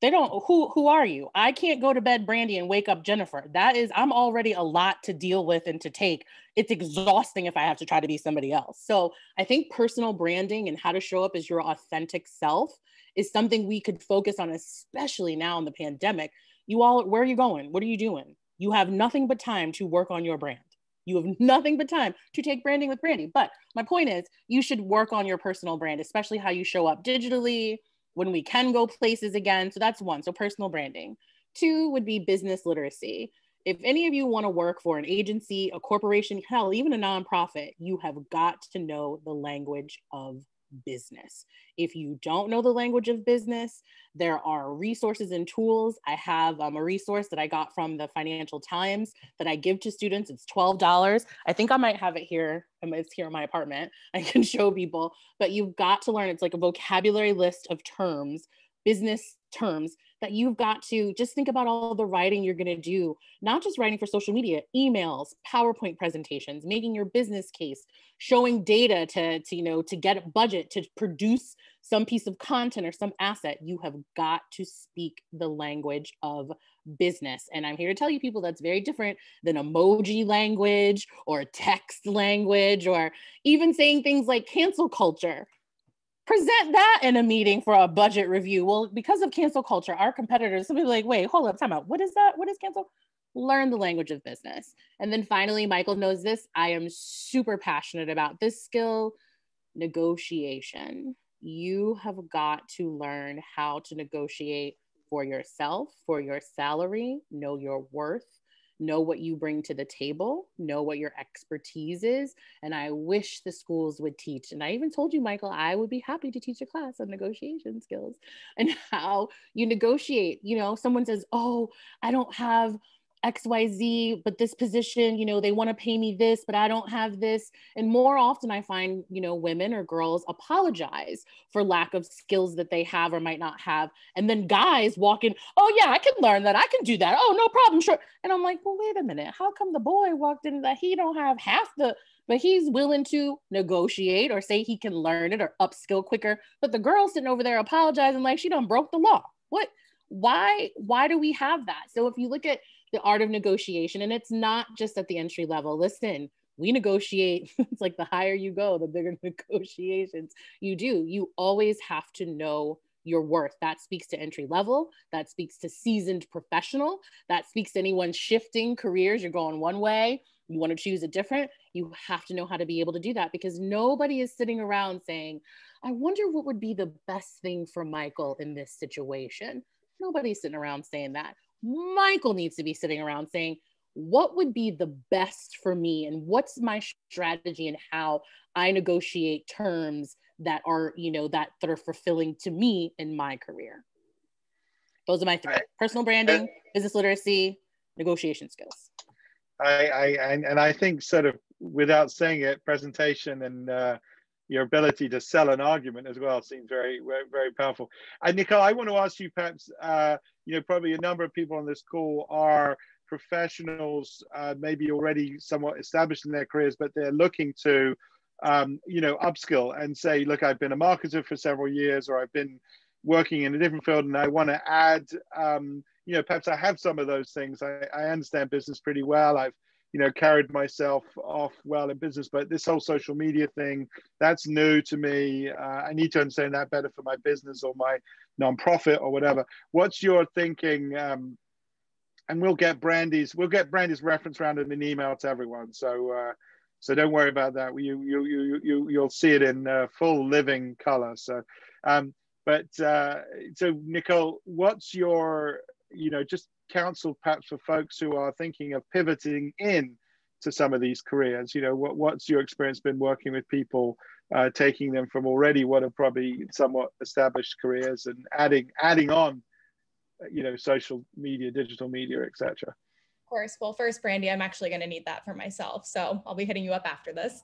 they don't, who are you? I can't go to bed Brandy and wake up Jennifer. I'm already a lot to deal with and to take. It's exhausting if I have to try to be somebody else. So I think personal branding and how to show up as your authentic self is something we could focus on, especially now in the pandemic. Where are you going? What are you doing? You have nothing but time to work on your brand. You have nothing but time to take branding with Brandy. But my point is, you should work on your personal brand, especially how you show up digitally, when we can go places again. So that's one. So personal branding. Two would be business literacy. If any of you want to work for an agency, a corporation, hell, even a nonprofit, you have got to know the language of business. If you don't know the language of business, there are resources and tools. I have a resource that I got from the Financial Times that I give to students. It's $12. I think I might have it here. It's here in my apartment. I can show people, but you've got to learn. It's like a vocabulary list of terms, business terms, that you've got to just think about all the writing you're going to do, not just writing for social media, emails, PowerPoint presentations, making your business case, showing data to get a budget to produce some piece of content or some asset. You have got to speak the language of business. And I'm here to tell you, people, that's very different than emoji language or text language, or even saying things like cancel culture. Present that in a meeting for a budget review. Well, because of cancel culture, our competitors, somebody like, wait, hold up, time out. What is that? What is cancel? Learn the language of business. And then finally, Michael knows this, I am super passionate about this skill, negotiation. You have got to learn how to negotiate for yourself, for your salary, know your worth, know what you bring to the table, know what your expertise is. And I wish the schools would teach. And I even told you, Michael, I would be happy to teach a class on negotiation skills and how you negotiate. Someone says, oh, I don't have XYZ, but this position, they want to pay me this, but I don't have this. And more often I find, women or girls apologize for lack of skills that they have or might not have. And then guys walk in, oh yeah, I can learn that. I can do that. Oh, no problem. Sure. And I'm like, well, wait a minute. How come the boy walked in that he don't have half but he's willing to negotiate or say he can learn it or upskill quicker. But the girl sitting over there apologizing like she done broke the law. What? Why do we have that? So if you look at the art of negotiation, and it's not just at the entry level. Listen, we negotiate. It's like the higher you go, the bigger negotiations you do. You always have to know your worth. That speaks to entry level. That speaks to seasoned professional. That speaks to anyone shifting careers. You're going one way, you want to choose a different. You have to know how to be able to do that, because nobody is sitting around saying, I wonder what would be the best thing for Michael in this situation. Nobody's sitting around saying that. Michael needs to be sitting around saying, what would be the best for me? And what's my strategy and how I negotiate terms that are, that are fulfilling to me in my career? Those are my three: personal branding, business literacy, negotiation skills. I think, sort of without saying it, presentation and your ability to sell an argument as well seems very, very, very powerful. Nicole, I want to ask you, perhaps, probably a number of people on this call are professionals, maybe already somewhat established in their careers, but they're looking to, upskill and say, look, I've been a marketer for several years, or I've been working in a different field, and I want to add, perhaps I have some of those things. I understand business pretty well. I've carried myself off well in business, but this whole social media thing, that's new to me. I need to understand that better for my business or my nonprofit or whatever. What's your thinking? And we'll get Brandy's reference round in an email to everyone. So don't worry about that. You'll see it in full living color. So, so Nicole, what's your, just counsel perhaps for folks who are thinking of pivoting in to some of these careers? You know, what's your experience been working with people, taking them from already what are probably somewhat established careers and adding on, you know, social media, digital media, etc.? Of course. Well, first, Brandy, I'm actually going to need that for myself. So I'll be hitting you up after this.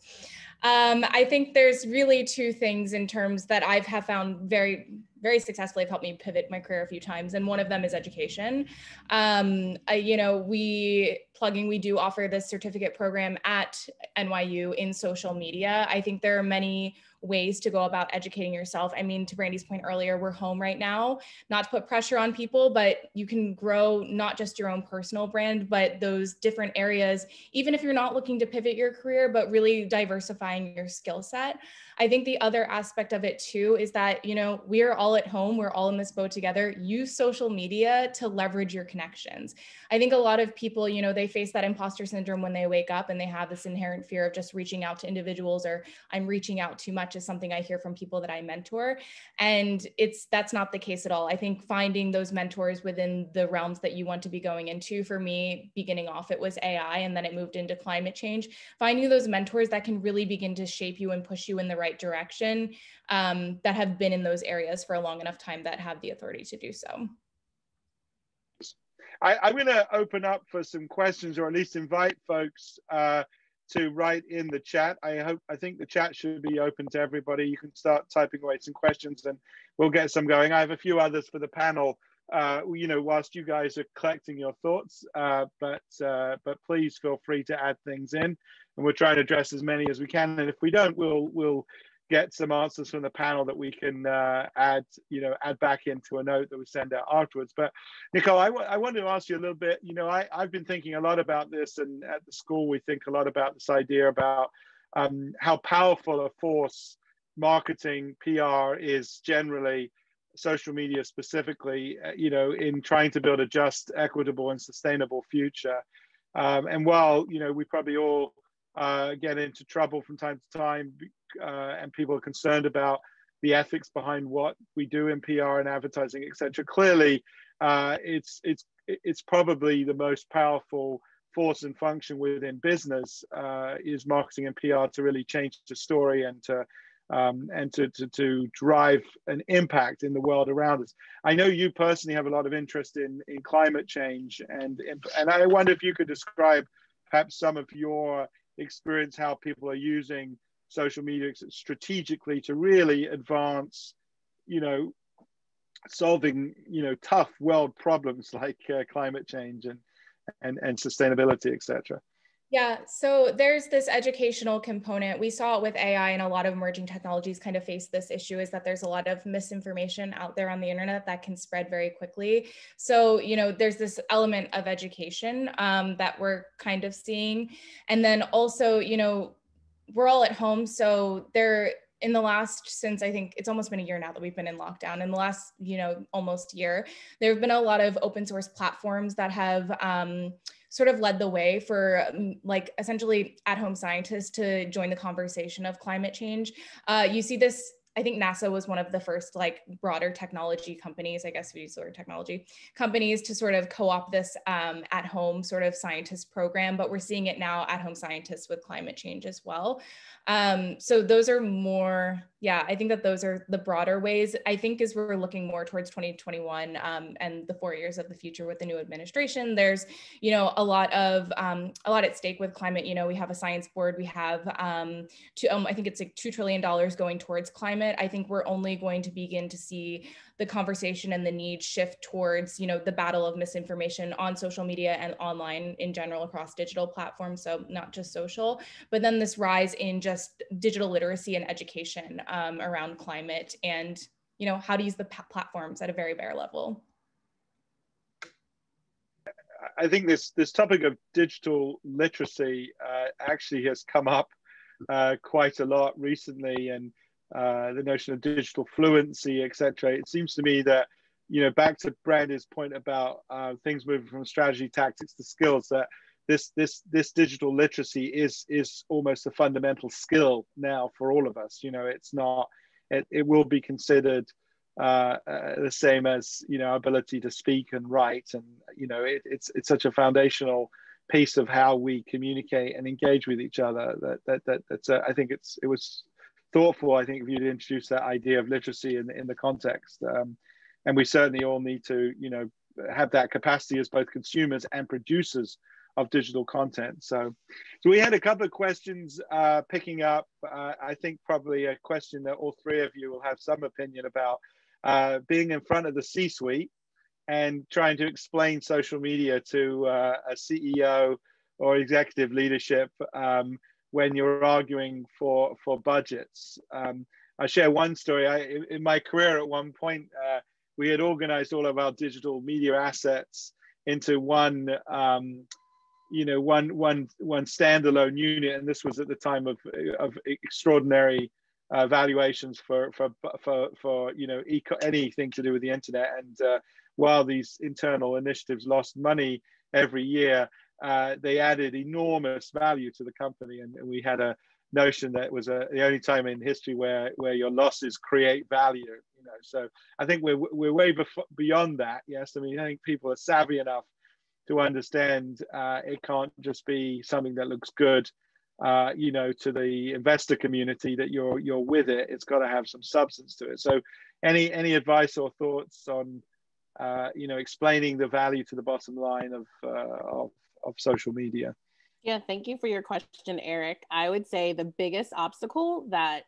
I think there's really two things in terms that I have found very, very successfully have helped me pivot my career a few times. And one of them is education. You know, we do offer this certificate program at NYU in social media. I think there are many ways to go about educating yourself. I mean, to Brandy's point earlier, we're home right now, not to put pressure on people, but you can grow not just your own personal brand, but those different areas, even if you're not looking to pivot your career, but really diversifying your skill set. I think the other aspect of it too is that, you know, we're all at home, we're all in this boat together. Use social media to leverage your connections. I think a lot of people, you know, they face that imposter syndrome when they wake up and they have this inherent fear of just reaching out to individuals, or I'm reaching out too much is something I hear from people that I mentor. And that's not the case at all. I think finding those mentors within the realms that you want to be going into, for me, beginning off, it was AI, and then it moved into climate change. Finding those mentors that can really begin to shape you and push you in the right direction, that have been in those areas for a long enough time, that have the authority to do so. I'm going to open up for some questions, or at least invite folks to write in the chat. I think the chat should be open to everybody. You can start typing away some questions and we'll get some going. I have a few others for the panel, you know, whilst you guys are collecting your thoughts, but please feel free to add things in, and we'll try to address as many as we can. And if we don't, we'll get some answers from the panel that we can add back into a note that we send out afterwards. But Nicole, I wanted to ask you a little bit, you know, I've been thinking a lot about this, and at the school we think a lot about this idea about how powerful a force marketing, PR is generally, social media specifically, you know, in trying to build a just, equitable and sustainable future. And while, you know, we probably all get into trouble from time to time, and people are concerned about the ethics behind what we do in PR and advertising, etc. Clearly, it's probably the most powerful force and function within business, is marketing and PR, to really change the story and to drive an impact in the world around us. I know you personally have a lot of interest in climate change, and I wonder if you could describe perhaps some of your experience, how people are using social media strategically to really advance, you know, solving, you know, tough world problems like climate change and sustainability, etc. Yeah, so there's this educational component. We saw it with AI, and a lot of emerging technologies kind of face this issue, is that there's a lot of misinformation out there on the internet that can spread very quickly. So, you know, there's this element of education that we're kind of seeing. And then also, you know, we're all at home. So in the last, since I think it's almost been a year now that we've been in lockdown, in the last, you know, almost year, there have been a lot of open source platforms that have sort of led the way for like essentially at-home scientists to join the conversation of climate change. You see this, I think NASA was one of the first like broader technology companies, I guess we use the word technology, companies to sort of co-opt this at-home sort of scientist program, but we're seeing it now, at-home scientists with climate change as well. So those are more, yeah, I think that those are the broader ways. I think as we're looking more towards 2021 and the 4 years of the future with the new administration, there's, you know, a lot at stake with climate. You know, we have a science board, we have I think it's like $2 trillion going towards climate. I think we're only going to begin to see the conversation and the need shift towards, you know, the battle of misinformation on social media and online in general across digital platforms. So not just social, but then this rise in just digital literacy and education around climate and, you know, how to use the platforms at a very bare level. I think this topic of digital literacy actually has come up quite a lot recently, and the notion of digital fluency, etc. It seems to me that, you know, back to Brandy's point about things moving from strategy, tactics to skills, that this digital literacy is almost a fundamental skill now for all of us. You know, it's not, it will be considered the same as, you know, ability to speak and write, and, you know, it's such a foundational piece of how we communicate and engage with each other. I think it was thoughtful, I think, of you to introduce that idea of literacy in the context. And we certainly all need to, you know, have that capacity as both consumers and producers of digital content. So we had a couple of questions picking up. I think probably a question that all three of you will have some opinion about, being in front of the C-suite and trying to explain social media to a CEO or executive leadership when you're arguing for budgets. I'll share one story. In my career at one point, we had organized all of our digital media assets into one standalone unit, and this was at the time of extraordinary valuations for you know, anything to do with the internet. And while these internal initiatives lost money every year, they added enormous value to the company, and we had a notion that it was the only time in history where your losses create value. You know, so I think we're way beyond that. Yes, I mean, I think people are savvy enough to understand it can't just be something that looks good, you know, to the investor community that you're with it. It's got to have some substance to it. So, any advice or thoughts on, you know, explaining the value to the bottom line of social media? Yeah, thank you for your question, Eric. I would say the biggest obstacle that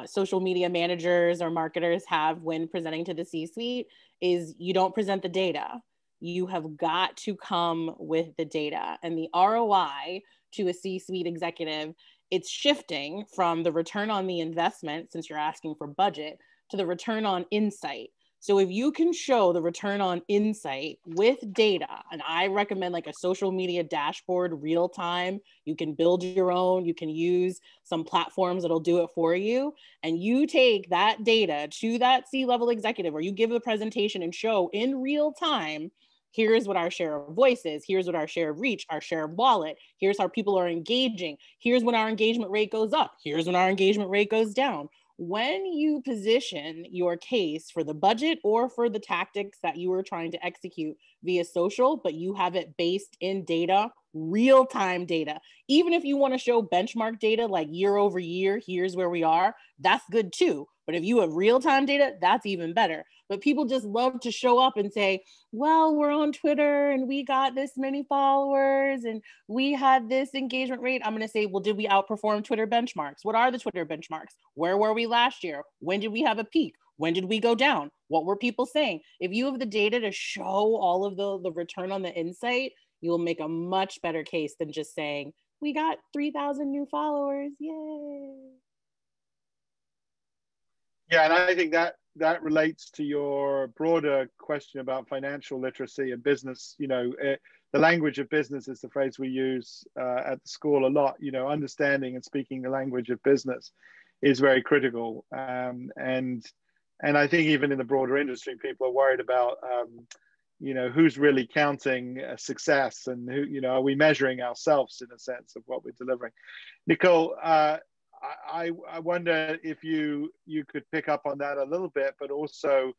social media managers or marketers have when presenting to the C-suite is you don't present the data. You have got to come with the data, and the ROI to a C-suite executive, it's shifting from the return on the investment, since you're asking for budget, to the return on insight. So if you can show the return on insight with data, and I recommend like a social media dashboard real time, you can build your own, you can use some platforms that'll do it for you. And you take that data to that C-level executive, or you give a presentation and show in real time, here's what our share of voice is, here's what our share of reach, our share of wallet, here's how people are engaging, here's when our engagement rate goes up, here's when our engagement rate goes down. When you position your case for the budget or for the tactics that you are trying to execute via social, but you have it based in data, real-time data, even if you want to show benchmark data like year over year, here's where we are, that's good too. But if you have real-time data, that's even better. But people just love to show up and say, well, we're on Twitter and we got this many followers and we had this engagement rate. I'm going to say, well, did we outperform Twitter benchmarks? What are the Twitter benchmarks? Where were we last year? When did we have a peak? When did we go down? What were people saying? If you have the data to show all of the return on the insight, you'll make a much better case than just saying, we got 3,000 new followers, yay. Yeah, and I think that relates to your broader question about financial literacy and business. You know, the language of business is the phrase we use at the school a lot. You know, understanding and speaking the language of business is very critical. And I think even in the broader industry, people are worried about, you know, who's really counting success, and who, you know, are we measuring ourselves in a sense of what we're delivering? Nicole, I wonder if you could pick up on that a little bit, but also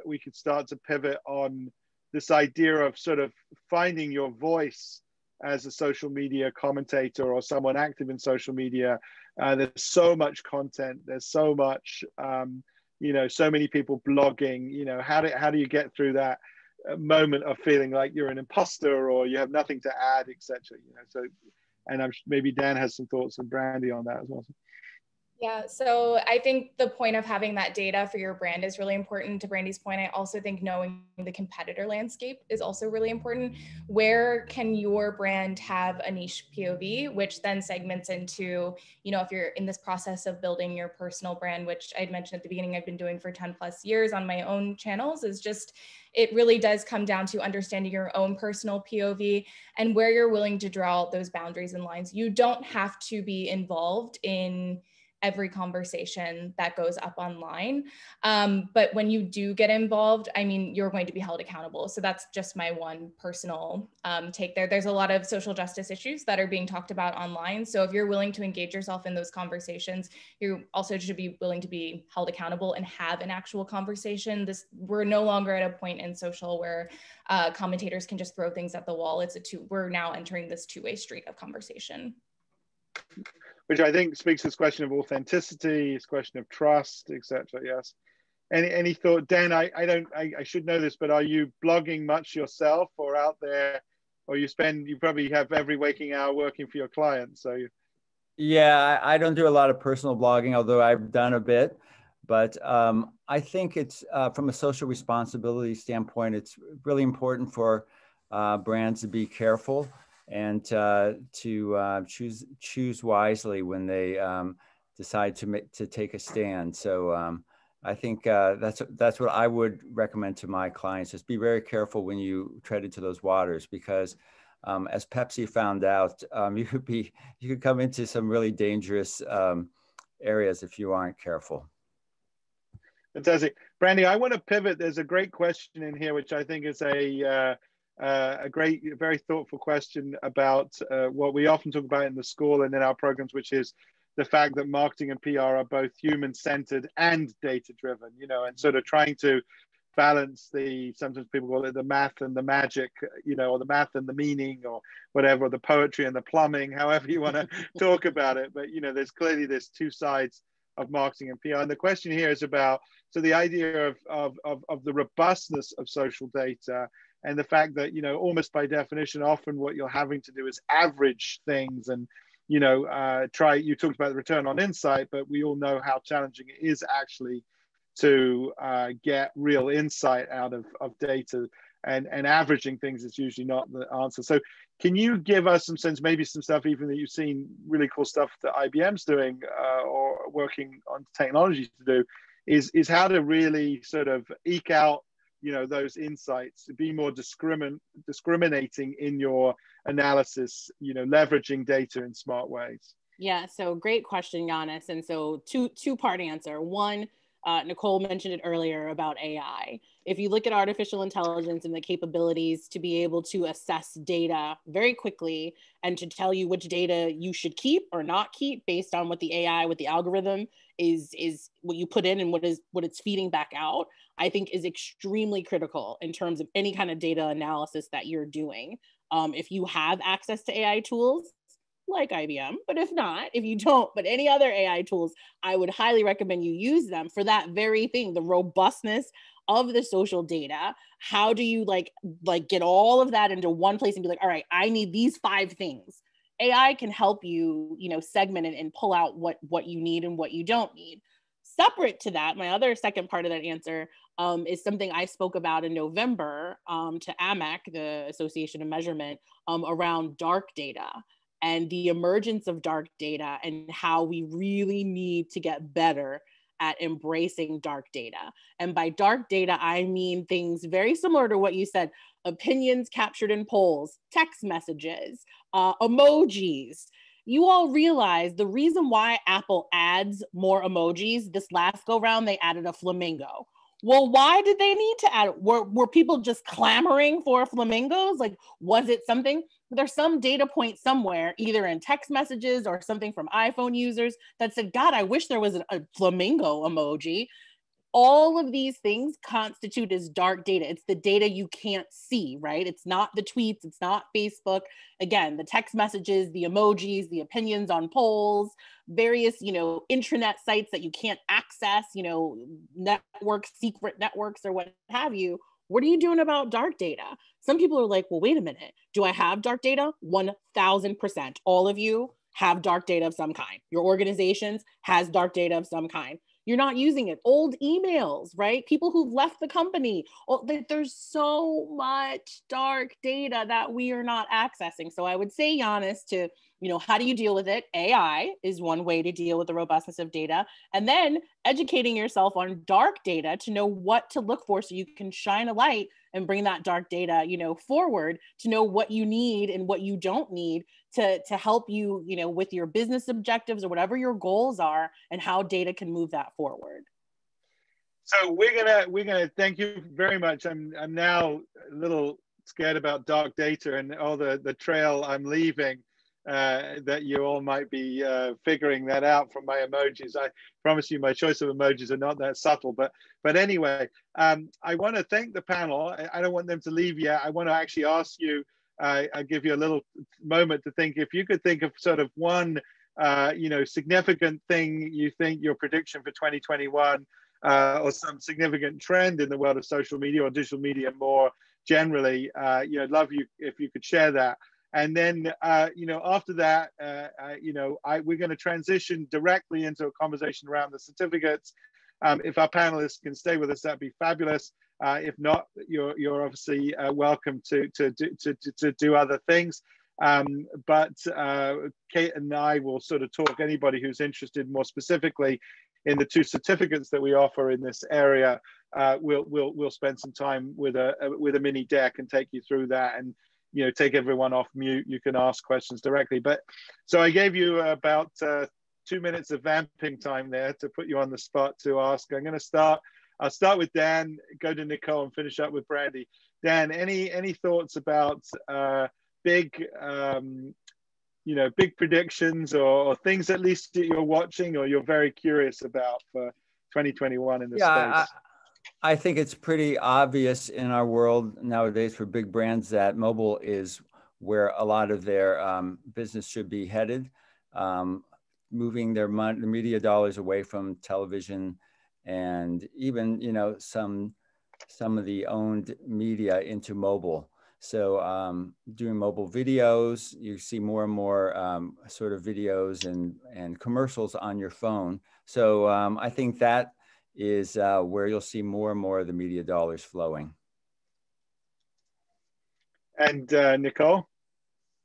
we could start to pivot on this idea of sort of finding your voice as a social media commentator or someone active in social media. There's so much content. There's so much, you know, so many people blogging. You know, how do you get through that moment of feeling like you're an imposter or you have nothing to add, etc. You know, so. And maybe Dan has some thoughts and Brandy on that as well. Yeah, so I think the point of having that data for your brand is really important. To Brandy's point, I also think knowing the competitor landscape is also really important. Where can your brand have a niche POV, which then segments into, you know, if you're in this process of building your personal brand, which I'd mentioned at the beginning, I've been doing for 10 plus years on my own channels, is just, it really does come down to understanding your own personal POV and where you're willing to draw those boundaries and lines. You don't have to be involved in every conversation that goes up online. But when you do get involved, I mean, you're going to be held accountable. So that's just my one personal take there. There's a lot of social justice issues that are being talked about online. So if you're willing to engage yourself in those conversations, you also should be willing to be held accountable and have an actual conversation. We're no longer at a point in social where commentators can just throw things at the wall. We're now entering this two-way street of conversation. Which I think speaks to this question of authenticity, this question of trust, etc. Yes. Any thought, Dan? I should know this, but are you blogging much yourself, or out there, or you probably have every waking hour working for your clients? So yeah, I don't do a lot of personal blogging, although I've done a bit. But I think it's from a social responsibility standpoint, it's really important for brands to be careful and to choose wisely when they decide to take a stand. So I think that's what I would recommend to my clients: just be very careful when you tread into those waters, because as Pepsi found out, you could come into some really dangerous areas if you aren't careful. Fantastic. Brandy, I want to pivot. There's a great question in here, which I think is a great, very thoughtful question about what we often talk about in the school and in our programs, which is the fact that marketing and PR are both human-centered and data-driven, and sort of trying to balance sometimes people call it the math and the magic, or the math and the meaning, or whatever, or the poetry and the plumbing, however you want to talk about it. But, there's clearly this two sides of marketing and PR. And the question here is about, so the idea of the robustness of social data, and the fact that, almost by definition, often what you're having to do is average things and, you talked about the return on insight, but we all know how challenging it is actually to get real insight out of data, and averaging things is usually not the answer. So can you give us some sense, maybe some stuff even that you've seen, really cool stuff that IBM's doing or working on technologies to do, is how to really sort of eke out those insights, to be more discriminating in your analysis, leveraging data in smart ways? Yeah, so great question, Giannis. And so two-part answer. One, Nicole mentioned it earlier about AI. If you look at artificial intelligence and the capabilities to be able to assess data very quickly and to tell you which data you should keep or not keep based on what the AI, what the algorithm is what you put in and what it's feeding back out, I think is extremely critical in terms of any kind of data analysis that you're doing. If you have access to AI tools, like IBM, but if you don't, but any other AI tools, I would highly recommend you use them for that very thing, the robustness of the social data. How do you like get all of that into one place and be like, all right, I need these 5 things. AI can help you, segment and pull out what you need and what you don't need. Separate to that, my other second part of that answer is something I spoke about in November to AMAC, the Association of Measurement, around dark data and the emergence of dark data, and how we really need to get better at embracing dark data. And by dark data, I mean things very similar to what you said: opinions captured in polls, text messages, emojis. You all realize the reason why Apple adds more emojis, this last go round, they added a flamingo. Well, why did they need to add it? Were people just clamoring for flamingos? Like, was it something? There's some data point somewhere, either in text messages or something from iPhone users, that said, God, I wish there was a flamingo emoji. All of these things constitute as dark data. It's the data you can't see, right? It's not the tweets, it's not Facebook. Again, the text messages, the emojis, the opinions on polls, various, intranet sites that you can't access, networks, secret networks, or what have you. What are you doing about dark data? Some people are like, well, wait a minute. Do I have dark data? 1000%. All of you have dark data of some kind. Your organizations has dark data of some kind. You're not using it. Old emails, right? People who've left the company. There's so much dark data that we are not accessing. So I would say, Giannis, to You know, how do you deal with it? AI is one way to deal with the robustness of data. And then educating yourself on dark data to know what to look for so you can shine a light and bring that dark data, you know, forward to know what you need and what you don't need to help you, you know, with your business objectives or whatever your goals are, and how data can move that forward. So we're gonna thank you very much. I'm now a little scared about dark data and all the trail I'm leaving, that you all might be figuring that out from my emojis. I promise you my choice of emojis are not that subtle, but anyway, I want to thank the panel. I don't want them to leave yet. I want to actually ask you, I'll give you a little moment to think, if you could think of sort of one you know, significant thing you think your prediction for 2021, or some significant trend in the world of social media or digital media more generally, you know, love you if you could share that. And then, you know, after that, you know, we're going to transition directly into a conversation around the certificates. If our panelists can stay with us, that'd be fabulous. If not, you're obviously welcome to do other things. But Kate and I will sort of talk, anybody who's interested more specifically in the 2 certificates that we offer in this area, we'll spend some time with a mini deck and take you through that, and you know, take everyone off mute. You can ask questions directly. But so I gave you about 2 minutes of vamping time there to put you on the spot to ask. I'll start with Dan, go to Nicole, and finish up with Brandy. Dan, any thoughts about big you know, big predictions or things at least that you're watching or you're very curious about for 2021 in this space? I think it's pretty obvious in our world nowadays for big brands that mobile is where a lot of their business should be headed, moving their media dollars away from television and even, you know, some of the owned media into mobile. So doing mobile videos, you see more and more sort of videos and commercials on your phone. So I think that is where you'll see more and more of the media dollars flowing. And Nicole?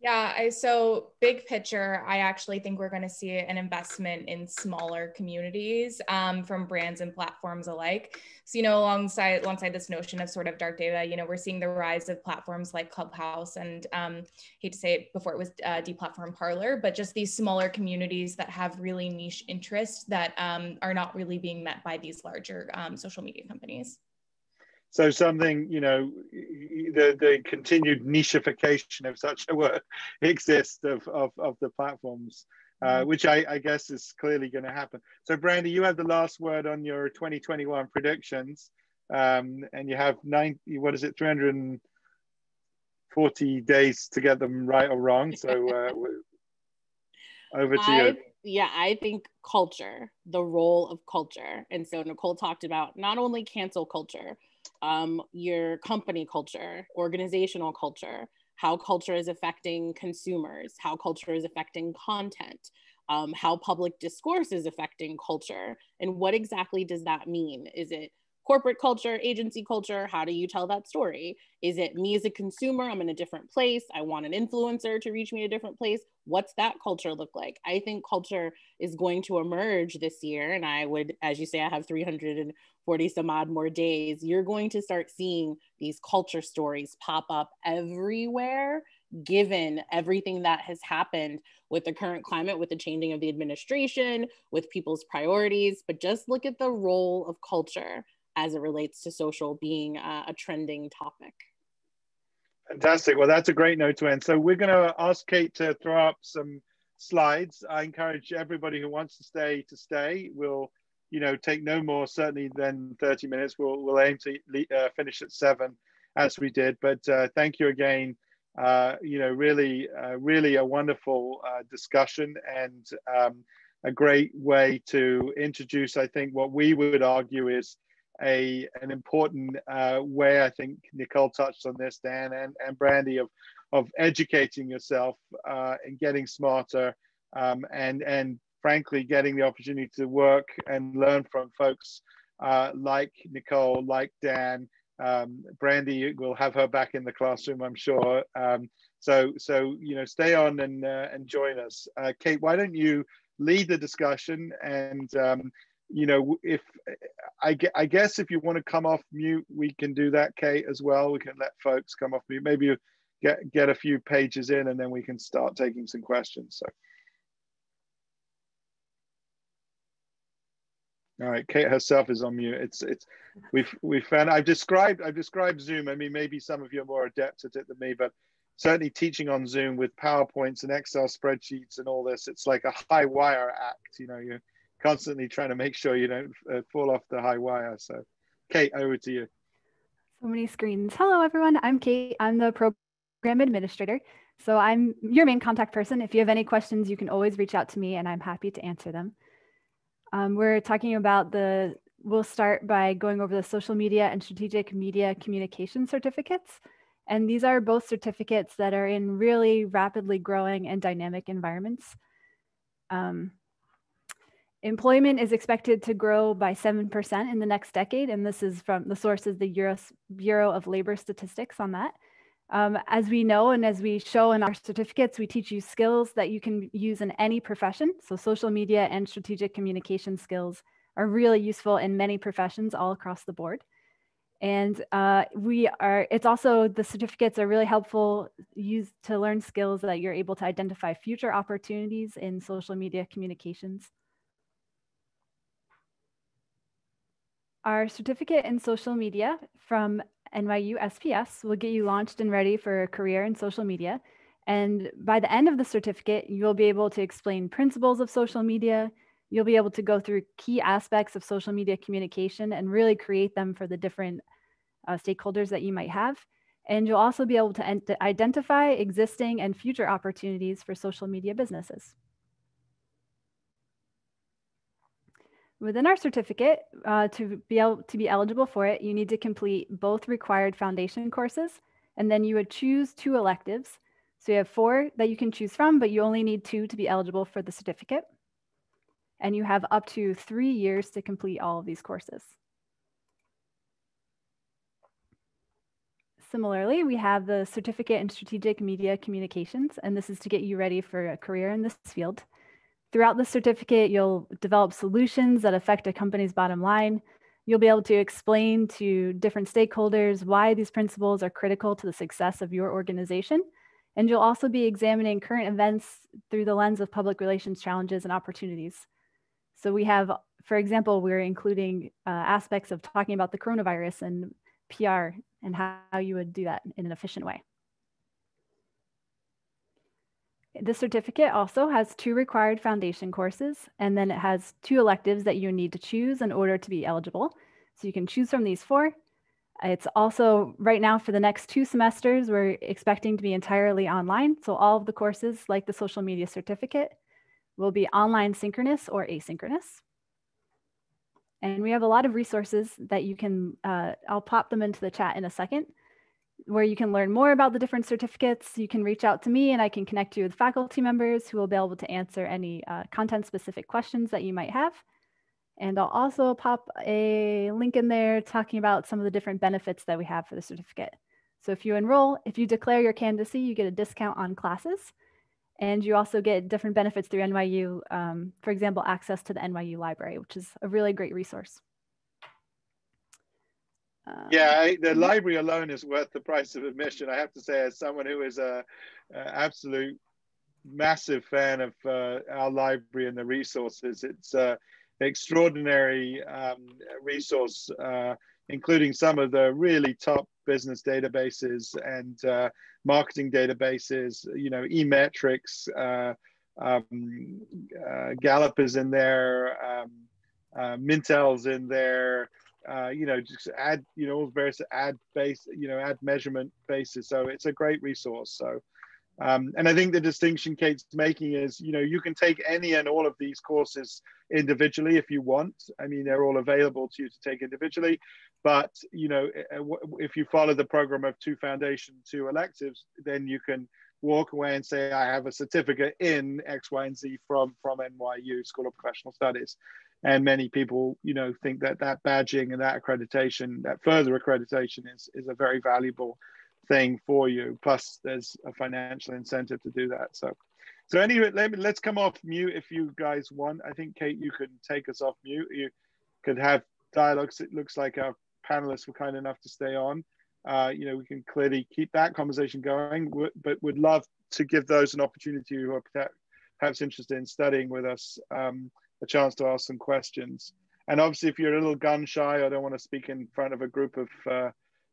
Yeah, so big picture, I actually think we're going to see an investment in smaller communities from brands and platforms alike. So, you know, alongside this notion of sort of dark data, you know, we're seeing the rise of platforms like Clubhouse and hate to say it before it was deplatformed Parler, but just these smaller communities that have really niche interests that are not really being met by these larger social media companies. So something, you know, the continued nicheification, if such a word exists, of the platforms, which I guess is clearly going to happen. So Brandy, you have the last word on your 2021 predictions, and you have 340 days to get them right or wrong. So over to you. Yeah, I think culture, the role of culture. And so Nicole talked about not only cancel culture, your company culture, organizational culture, how culture is affecting consumers, how culture is affecting content, how public discourse is affecting culture, and what exactly does that mean? Is it corporate culture, agency culture? How do you tell that story? Is it me as a consumer? I'm in a different place. I want an influencer to reach me to a different place. What's that culture look like? I think culture is going to emerge this year. And I would, as you say, I have 340 some odd more days. You're going to start seeing these culture stories pop up everywhere, given everything that has happened with the current climate, with the changing of the administration, with people's priorities. But just look at the role of culture as it relates to social being a trending topic. Fantastic. Well, that's a great note to end. So we're going to ask Kate to throw up some slides. I encourage everybody who wants to stay. We'll, you know, take no more certainly than 30 minutes. We'll aim to finish at 7 as we did. But thank you again. You know, really a wonderful discussion and a great way to introduce, I think, what we would argue is an important way. I think Nicole touched on this, Dan and Brandy, of educating yourself and getting smarter, and frankly getting the opportunity to work and learn from folks like Nicole, like Dan. Brandy, we'll have her back in the classroom, I'm sure. So stay on and join us. Kate, why don't you lead the discussion? And if I guess if you want to come off mute, we can do that, Kate, as well. We can let folks come off mute. Maybe you get a few pages in, and then we can start taking some questions. So. All right, Kate herself is on mute. We've found I've described Zoom. I mean, maybe some of you are more adept at it than me, but certainly teaching on Zoom with PowerPoints and Excel spreadsheets and all this, it's like a high wire act. You're constantly trying to make sure you don't fall off the high wire. So, Kate, over to you. So many screens. Hello, everyone. I'm Kate. I'm the program administrator. So I'm your main contact person. If you have any questions, you can always reach out to me, and I'm happy to answer them. We're talking about we'll start by going over the social media and strategic media communication certificates. And these are both certificates that are in really rapidly growing and dynamic environments. Employment is expected to grow by 7% in the next decade. And this is from the source is the US Bureau of Labor Statistics on that. As we know, and as we show in our certificates, we teach you skills that you can use in any profession. So social media and strategic communication skills are really useful in many professions all across the board. And it's also, the certificates are really helpful used to learn skills that you're able to identify future opportunities in social media communications. Our certificate in social media from NYU SPS will get you launched and ready for a career in social media. And by the end of the certificate, you'll be able to explain principles of social media. You'll be able to go through key aspects of social media communication and really create them for the different stakeholders that you might have. And you'll also be able to identify existing and future opportunities for social media businesses. Within our certificate, to be eligible for it, you need to complete both required foundation courses, and then you would choose 2 electives. So you have 4 that you can choose from, but you only need 2 to be eligible for the certificate. And you have up to 3 years to complete all of these courses. Similarly, we have the certificate in strategic media communications, and this is to get you ready for a career in this field. Throughout the certificate, you'll develop solutions that affect a company's bottom line. You'll be able to explain to different stakeholders why these principles are critical to the success of your organization. And you'll also be examining current events through the lens of public relations challenges and opportunities. So we have, for example, we're including aspects of talking about the coronavirus and PR and how you would do that in an efficient way. The certificate also has 2 required foundation courses, and then it has 2 electives that you need to choose in order to be eligible. So you can choose from these 4. It's also, right now for the next 2 semesters, we're expecting to be entirely online. So all of the courses, like the social media certificate, will be online synchronous or asynchronous. And we have a lot of resources that you can, I'll pop them into the chat in a second, where you can learn more about the different certificates. You can reach out to me and I can connect you with faculty members who will be able to answer any content-specific questions that you might have. And I'll also pop a link in there talking about some of the different benefits that we have for the certificate. So if you enroll, if you declare your candidacy, you get a discount on classes. And you also get different benefits through NYU, for example, access to the NYU library, which is a really great resource. The library alone is worth the price of admission. I have to say, as someone who is a absolute massive fan of our library and the resources, it's an extraordinary resource, including some of the really top business databases and marketing databases. eMetrics, Gallup is in there, Mintel's in there. Just add, all various ad measurement bases. So it's a great resource. So, and I think the distinction Kate's making is, you can take any and all of these courses individually if you want. I mean, they're all available to you to take individually, but, if you follow the program of 2 foundation, 2 electives, then you can walk away and say, I have a certificate in X, Y, and Z from NYU School of Professional Studies. And many people, think that badging and that accreditation, that further accreditation is a very valuable thing for you. Plus, there's a financial incentive to do that. So anyway, let's come off mute if you guys want. I think, Kate, you could take us off mute. You could have dialogues. It looks like our panelists were kind enough to stay on. You know, we can clearly keep that conversation going, but would love to give those an opportunity who are perhaps interested in studying with us a chance to ask some questions. And obviously, if you're a little gun shy, I don't want to speak in front of a group of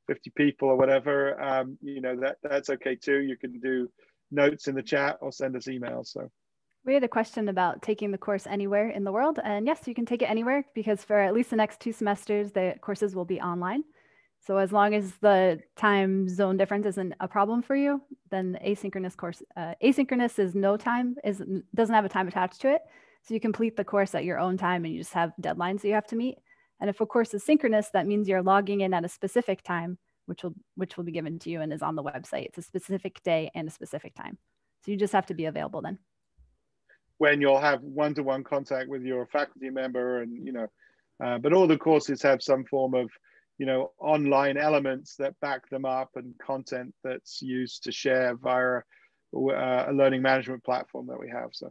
50 people or whatever, you know, that's okay too. You can do notes in the chat or send us emails. So we had a question about taking the course anywhere in the world, and yes, you can take it anywhere because for at least the next 2 semesters, the courses will be online. So as long as the time zone difference isn't a problem for you, then the asynchronous course, asynchronous is no time, doesn't have a time attached to it. So you complete the course at your own time and you just have deadlines that you have to meet. And if a course is synchronous, that means you're logging in at a specific time, which will be given to you and is on the website. It's a specific day and a specific time. So you just have to be available then. When you'll have one-to-one contact with your faculty member, and you know, but all the courses have some form of, you know, online elements that back them up and content that's used to share via a learning management platform that we have. So,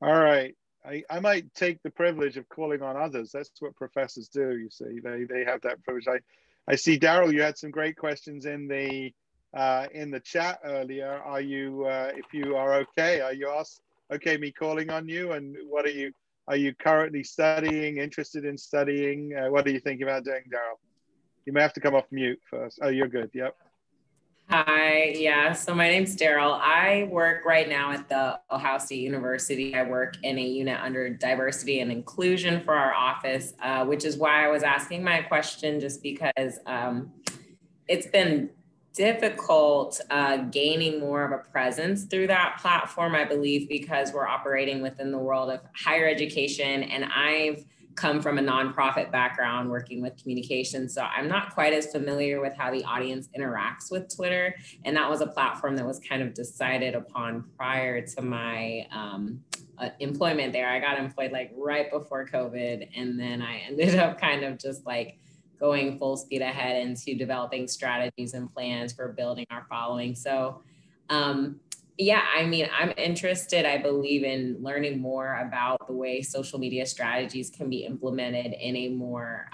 all right, I might take the privilege of calling on others. That's what professors do. You see, they have that privilege. I see, Daryl, you had some great questions in the chat earlier. Are you, if you are okay, are you okay me calling on you? And what are you currently studying, interested in studying? What are you thinking about doing, Daryl? You may have to come off mute first. Oh, you're good. Yep. Hi, yeah, so my name's Daryl. I work right now at the Ohio State University. I work in a unit under diversity and inclusion for our office, which is why I was asking my question, just because it's been difficult gaining more of a presence through that platform, I believe, because we're operating within the world of higher education, and I've come from a nonprofit background working with communication. So I'm not quite as familiar with how the audience interacts with Twitter. And that was a platform that was kind of decided upon prior to my employment there. I got employed like right before COVID. And then I ended up kind of just like going full speed ahead into developing strategies and plans for building our following. So yeah, I mean, I'm interested, I believe, in learning more about the way social media strategies can be implemented in a more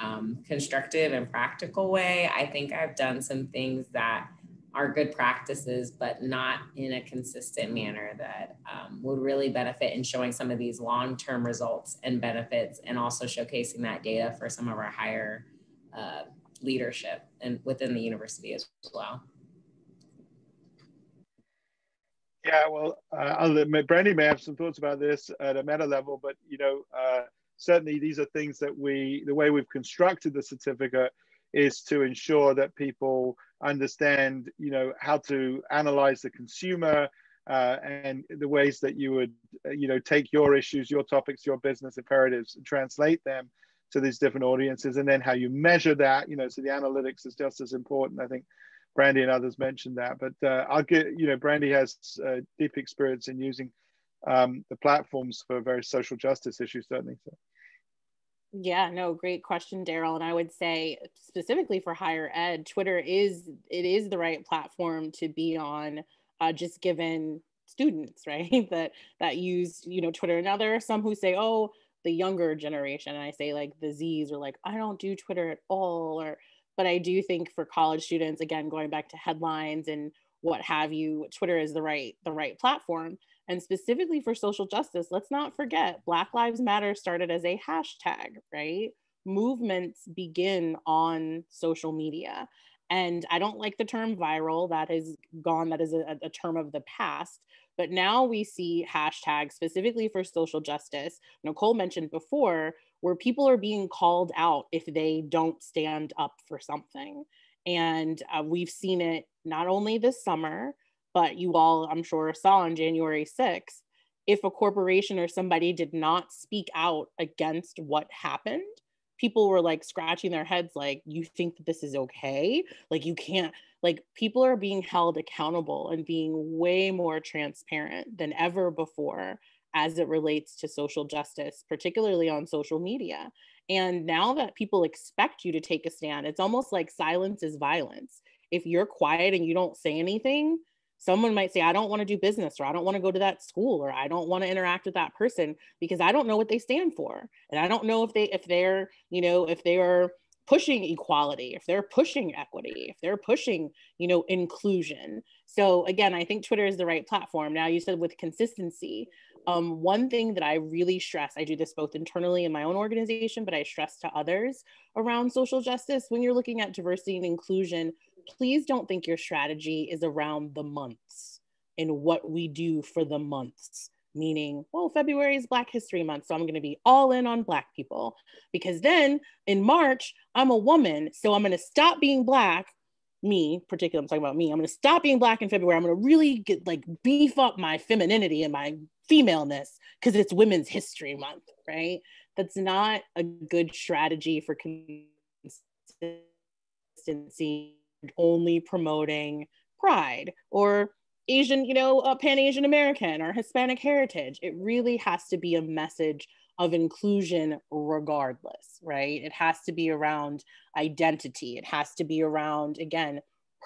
constructive and practical way. I think I've done some things that are good practices, but not in a consistent manner that would really benefit in showing some of these long-term results and benefits, and also showcasing that data for some of our higher leadership and within the university as well. Yeah, well, I'll admit Brandy may have some thoughts about this at a meta level, but you know, certainly these are things that the way we've constructed the certificate is to ensure that people understand, you know, how to analyze the consumer and the ways that you would, you know, take your issues, your topics, your business imperatives and translate them to these different audiences, and then how you measure that, you know, so the analytics is just as important. I think Brandy and others mentioned that, but I'll get, you know, Brandy has deep experience in using the platforms for various social justice issues, certainly. So. Yeah, no, great question, Daryl. And I would say specifically for higher ed, Twitter is the right platform to be on, just given students, right? that use, you know, Twitter. Now there are some who say, oh, the younger generation, and I say like the Z's are like, I don't do Twitter at all, but I do think for college students, again, going back to headlines and what have you, Twitter is the right platform. And specifically for social justice, let's not forget, Black Lives Matter started as a hashtag, right? Movements begin on social media. And I don't like the term viral, that is gone, that is a term of the past. But now we see hashtags specifically for social justice. Nicole mentioned before, where people are being called out if they don't stand up for something. And we've seen it not only this summer, but you all, I'm sure, saw on January 6th, if a corporation or somebody did not speak out against what happened, people were like scratching their heads like, you think that this is okay? Like, you can't, like, people are being held accountable and being way more transparent than ever before as it relates to social justice, particularly on social media. And now that people expect you to take a stand, it's almost like silence is violence. If you're quiet and you don't say anything, someone might say, I don't want to do business, or I don't want to go to that school, or I don't want to interact with that person because I don't know what they stand for. And I don't know if they're, you know, if they are pushing equality, if they're pushing equity, if they're pushing, you know, inclusion. So again, I think Twitter is the right platform. Now, you said with consistency, one thing that I really stress, I do this both internally in my own organization, but I stress to others around social justice. When you're looking at diversity and inclusion, please don't think your strategy is around the months and what we do for the months. Meaning, well, February is Black History Month, so I'm going to be all in on Black people. Because then in March, I'm a woman, so I'm going to stop being Black. Me, particularly, I'm talking about me. I'm going to stop being Black in February. I'm going to really get like beef up my femininity and my femaleness because it's Women's History Month, right? That's not a good strategy for consistency, only promoting pride or Asian, you know, Pan-Asian American or Hispanic heritage. It really has to be a message of inclusion regardless, right? It has to be around identity. It has to be around, again,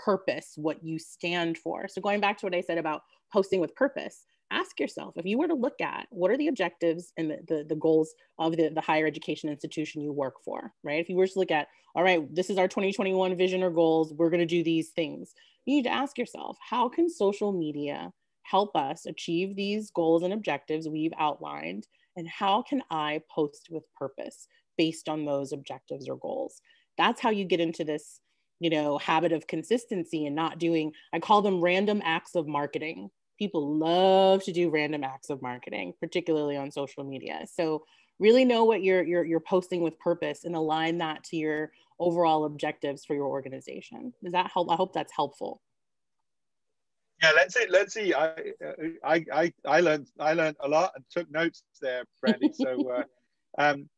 purpose, what you stand for. So going back to what I said about posting with purpose, ask yourself, if you were to look at what are the objectives and the goals of the higher education institution you work for, right? If you were to look at, all right, this is our 2021 vision or goals, we're going to do these things. You need to ask yourself, how can social media help us achieve these goals and objectives we've outlined? And how can I post with purpose based on those objectives or goals? That's how you get into this, you know, habit of consistency and not doing, I call them random acts of marketing. People love to do random acts of marketing, particularly on social media. So really know what you're posting with purpose and align that to your overall objectives for your organization. Does that help? I hope that's helpful. Yeah, let's see. I learned a lot and took notes there, Brandy. So I'm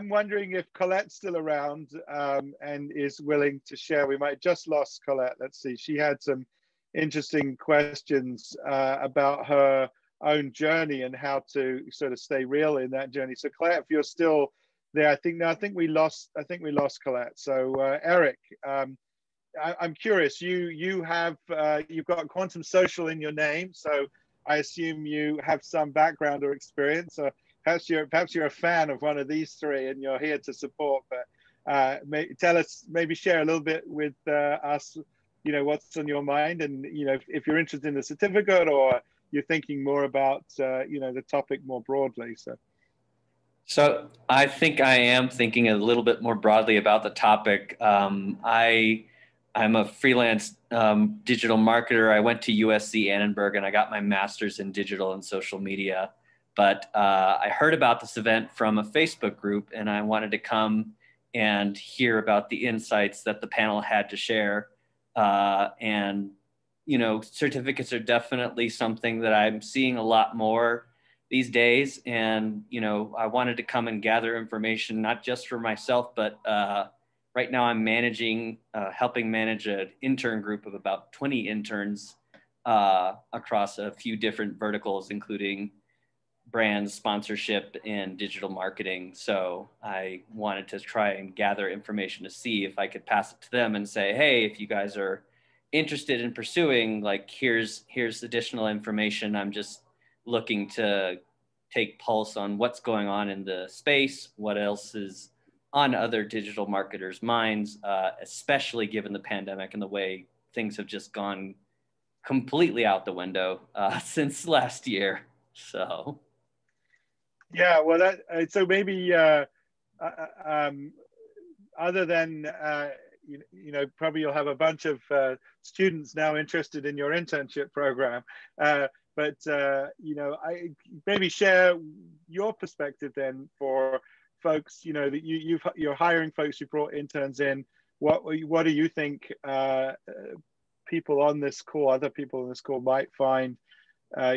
wondering if Colette's still around and is willing to share. We might just lost Colette. Let's see. She had some interesting questions about her own journey and how to sort of stay real in that journey. So Colette, if you're still there, I think we lost Colette. So Eric, I'm curious. You've got quantum social in your name, so I assume you have some background or experience. Or perhaps you're a fan of one of these three, and you're here to support. But tell us, maybe share a little bit with us. You know, what's on your mind, and you know, if you're interested in the certificate or you're thinking more about you know, the topic more broadly. So I think I am thinking a little bit more broadly about the topic. I'm a freelance digital marketer. I went to USC Annenberg and I got my master's in digital and social media. But I heard about this event from a Facebook group and I wanted to come and hear about the insights that the panel had to share. And, you know, certificates are definitely something that I'm seeing a lot more these days. And, you know, I wanted to come and gather information, not just for myself, but right now I'm helping manage an intern group of about 20 interns across a few different verticals, including brand sponsorship and digital marketing. So I wanted to try and gather information to see if I could pass it to them and say, hey, if you guys are interested in pursuing, like, here's additional information. I'm just looking to take pulse on what's going on in the space, what else is on other digital marketers' minds, especially given the pandemic and the way things have just gone completely out the window since last year. So. Yeah, well, so maybe other than you know, probably you'll have a bunch of students now interested in your internship program, but you know, I maybe share your perspective then for folks, you know, that you're hiring folks, you brought interns in. What do you think people on this call, other people on this call might find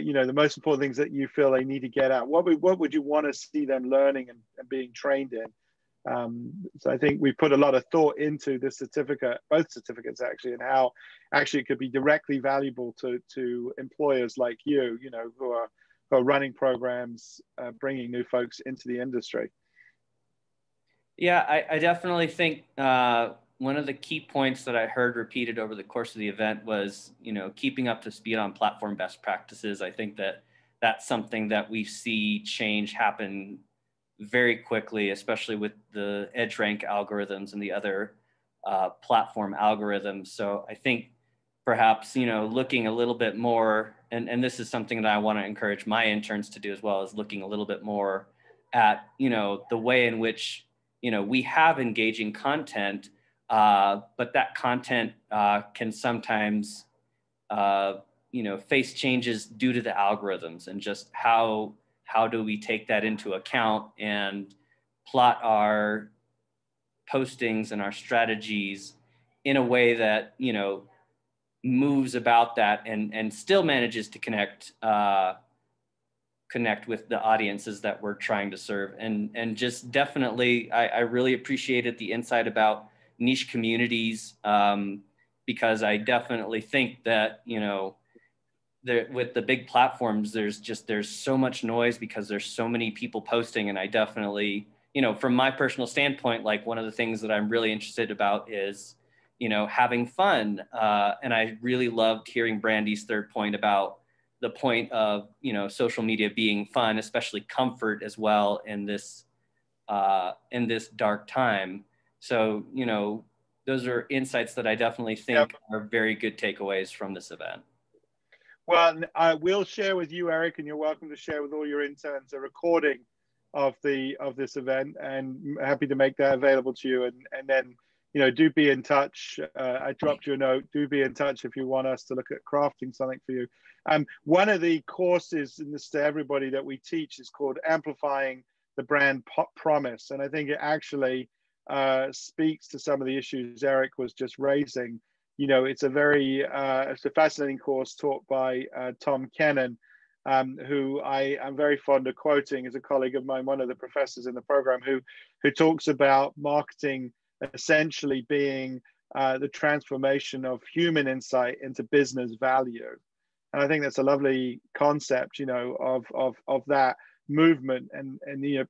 you know, the most important things that you feel they need to get out? What would you want to see them learning and being trained in? So I think we put a lot of thought into this certificate, both certificates actually, and how actually it could be directly valuable to employers like you know, who are who are running programs, bringing new folks into the industry. Yeah, I definitely think one of the key points that I heard repeated over the course of the event was, keeping up to speed on platform best practices. I think that that's something that we see change happen very quickly, especially with the EdgeRank algorithms and the other platform algorithms. So I think perhaps, looking a little bit more, and this is something that I want to encourage my interns to do as well, is looking a little bit more at, the way in which we have engaging content, but that content can sometimes, face changes due to the algorithms, and just how do we take that into account and plot our postings and our strategies in a way that, moves about that and still manages to connect with the audiences that we're trying to serve. And just definitely, I really appreciated the insight about niche communities, because I definitely think that, with the big platforms, there's so much noise because there's so many people posting. And I definitely, from my personal standpoint, like, one of the things that I'm really interested about is, having fun. And I really loved hearing Brandy's third point about the point of, social media being fun, especially comfort as well in this dark time. So, those are insights that I definitely think are very good takeaways from this event. Well, I will share with you, Eric, and you're welcome to share with all your interns a recording of this event, and happy to make that available to you. And then, do be in touch. I dropped you a note. Do be in touch if you want us to look at crafting something for you. One of the courses, and this to everybody, that we teach is called Amplifying the Brand Promise. And I think it actually speaks to some of the issues Eric was just raising. It's a fascinating course taught by Tom Kennan, who I am very fond of quoting as a colleague of mine, one of the professors in the program, who talks about marketing essentially being the transformation of human insight into business value. And I think that's a lovely concept, of that movement, and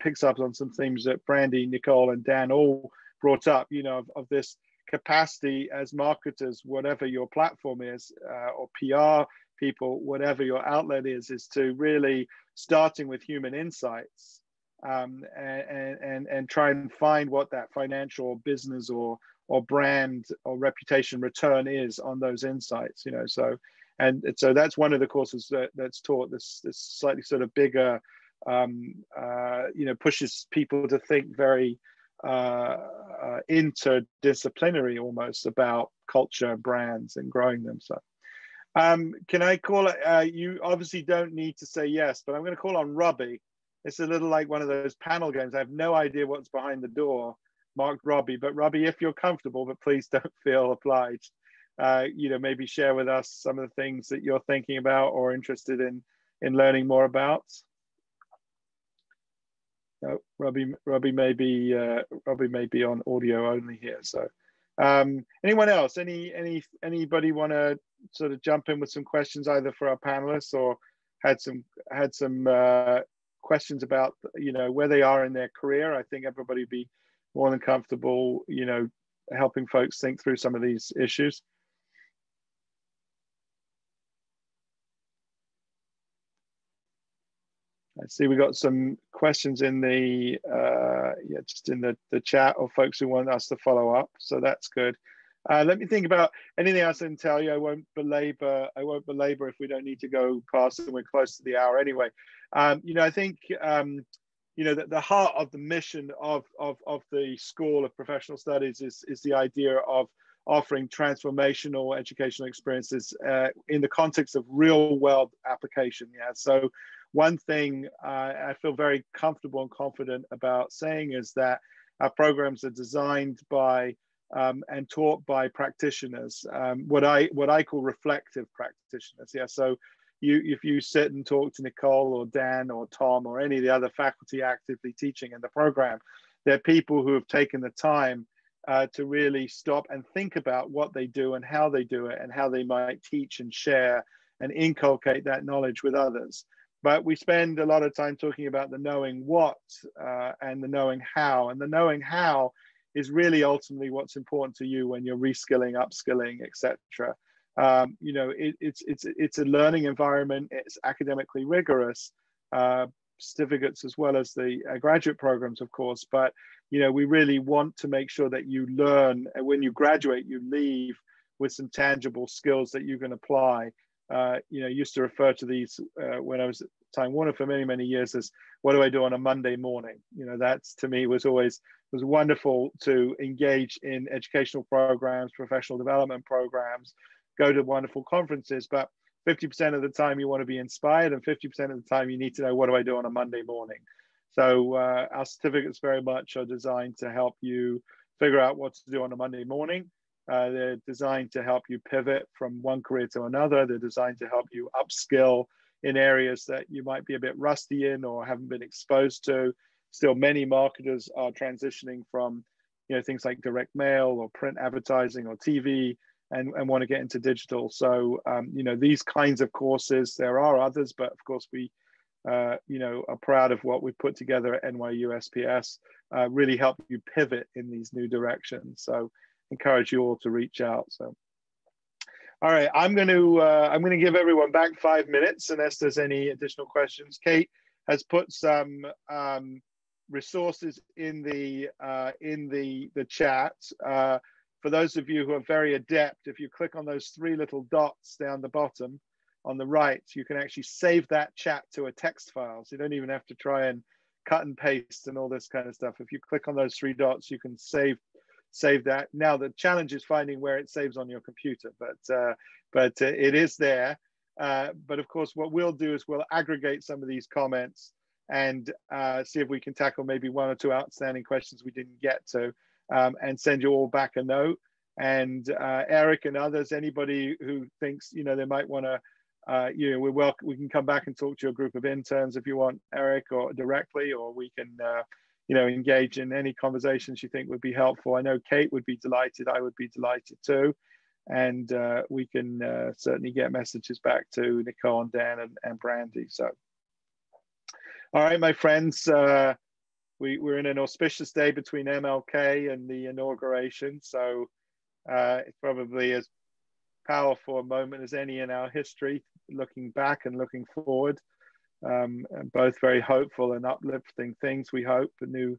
picks up on some themes that Brandy, Nicole, and Dan all brought up, of this capacity as marketers, whatever your platform is, or PR people, whatever your outlet is to really, starting with human insights, and try and find what that financial or business or brand or reputation return is on those insights. So that's one of the courses that's taught this slightly sort of bigger, pushes people to think very interdisciplinary almost about culture and brands and growing them. So can I call it, you obviously don't need to say yes, but I'm going to call on Robbie. It's a little like one of those panel games. I have no idea what's behind the door marked Robbie, but Robbie, if you're comfortable, but please don't feel obliged, maybe share with us some of the things that you're thinking about or interested in learning more about. No, Robbie may be on audio only here. So, anyone else? Anybody want to sort of jump in with some questions, either for our panelists, or had some questions about where they are in their career? I think everybody would be more than comfortable, helping folks think through some of these issues. I see we got some questions in the just in the chat of folks who want us to follow up, so that's good. Let me think about anything else I can tell you. I won't belabor if we don't need to go past, and we're close to the hour anyway. I think that the heart of the mission of the School of Professional Studies is the idea of offering transformational educational experiences in the context of real world application. Yeah, so one thing I feel very comfortable and confident about saying is that our programs are designed by and taught by practitioners, what I call reflective practitioners. Yeah, so if you sit and talk to Nicole or Dan or Tom or any of the other faculty actively teaching in the program, they're people who have taken the time to really stop and think about what they do and how they do it, and how they might teach and share and inculcate that knowledge with others. But we spend a lot of time talking about the knowing what and the knowing how. And the knowing how is really ultimately what's important to you when you're reskilling, upskilling, etc. You know, it's a learning environment. It's academically rigorous, certificates as well as the graduate programs, of course. But you know, we really want to make sure that you learn, and when you graduate, you leave with some tangible skills that you can apply. You know, I used to refer to these when I was at Time Warner for many, many years as, what do I do on a Monday morning? You know, that's to me was wonderful to engage in educational programs, professional development programs, go to wonderful conferences, but 50% of the time you want to be inspired, and 50% of the time you need to know, what do I do on a Monday morning? So our certificates very much are designed to help you figure out what to do on a Monday morning. They're designed to help you pivot from one career to another. They're designed to help you upskill in areas that you might be a bit rusty in or haven't been exposed to. Still, many marketers are transitioning from, you know, things like direct mail or print advertising or TV, and want to get into digital. So, you know, these kinds of courses, there are others, but of course we, you know, are proud of what we've put together at NYU SPS, really help you pivot in these new directions. So encourage you all to reach out. So, all right, I'm going to give everyone back 5 minutes unless there's any additional questions. Kate has put some resources in the chat. For those of you who are very adept, if you click on those 3 little dots down the bottom on the right, you can actually save that chat to a text file. So you don't even have to try and cut and paste and all this kind of stuff. If you click on those 3 dots, you can save that. Now the challenge is finding where it saves on your computer, but it is there. But of course, what we'll do is we'll aggregate some of these comments and see if we can tackle maybe 1 or 2 outstanding questions we didn't get to, and send you all back a note. And Eric and others, anybody who thinks, you know, they might want to, you know, we can come back and talk to a group of interns if you want, Eric, or directly, or we can, you know, engage in any conversations you think would be helpful. I know Kate would be delighted. I would be delighted too. And we can certainly get messages back to Nicole and Dan and Brandy. So, all right, my friends, we're in an auspicious day between MLK and the inauguration. So it's probably as powerful a moment as any in our history, looking back and looking forward. And both very hopeful and uplifting things. We hope a new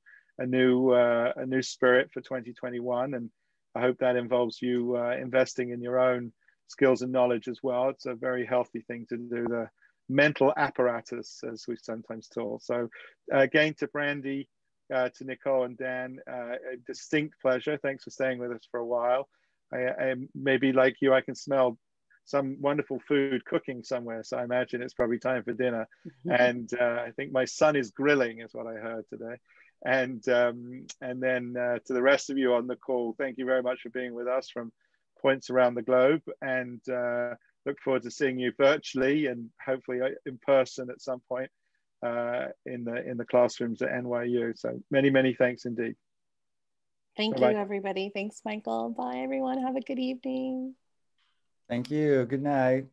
spirit for 2021, and I hope that involves you investing in your own skills and knowledge as well. It's a very healthy thing to do. The mental apparatus, as we sometimes call. So, again, to Brandy, to Nicole and Dan, a distinct pleasure. Thanks for staying with us for a while. I maybe like you, I can smell some wonderful food cooking somewhere. So I imagine it's probably time for dinner. And I think my son is grilling is what I heard today. And then to the rest of you on the call, thank you very much for being with us from points around the globe, and look forward to seeing you virtually and hopefully in person at some point in the classrooms at NYU. So many thanks indeed. Thank Bye-bye. you, everybody. Thanks, Michael. Bye, everyone. Have a good evening. Thank you. Good night.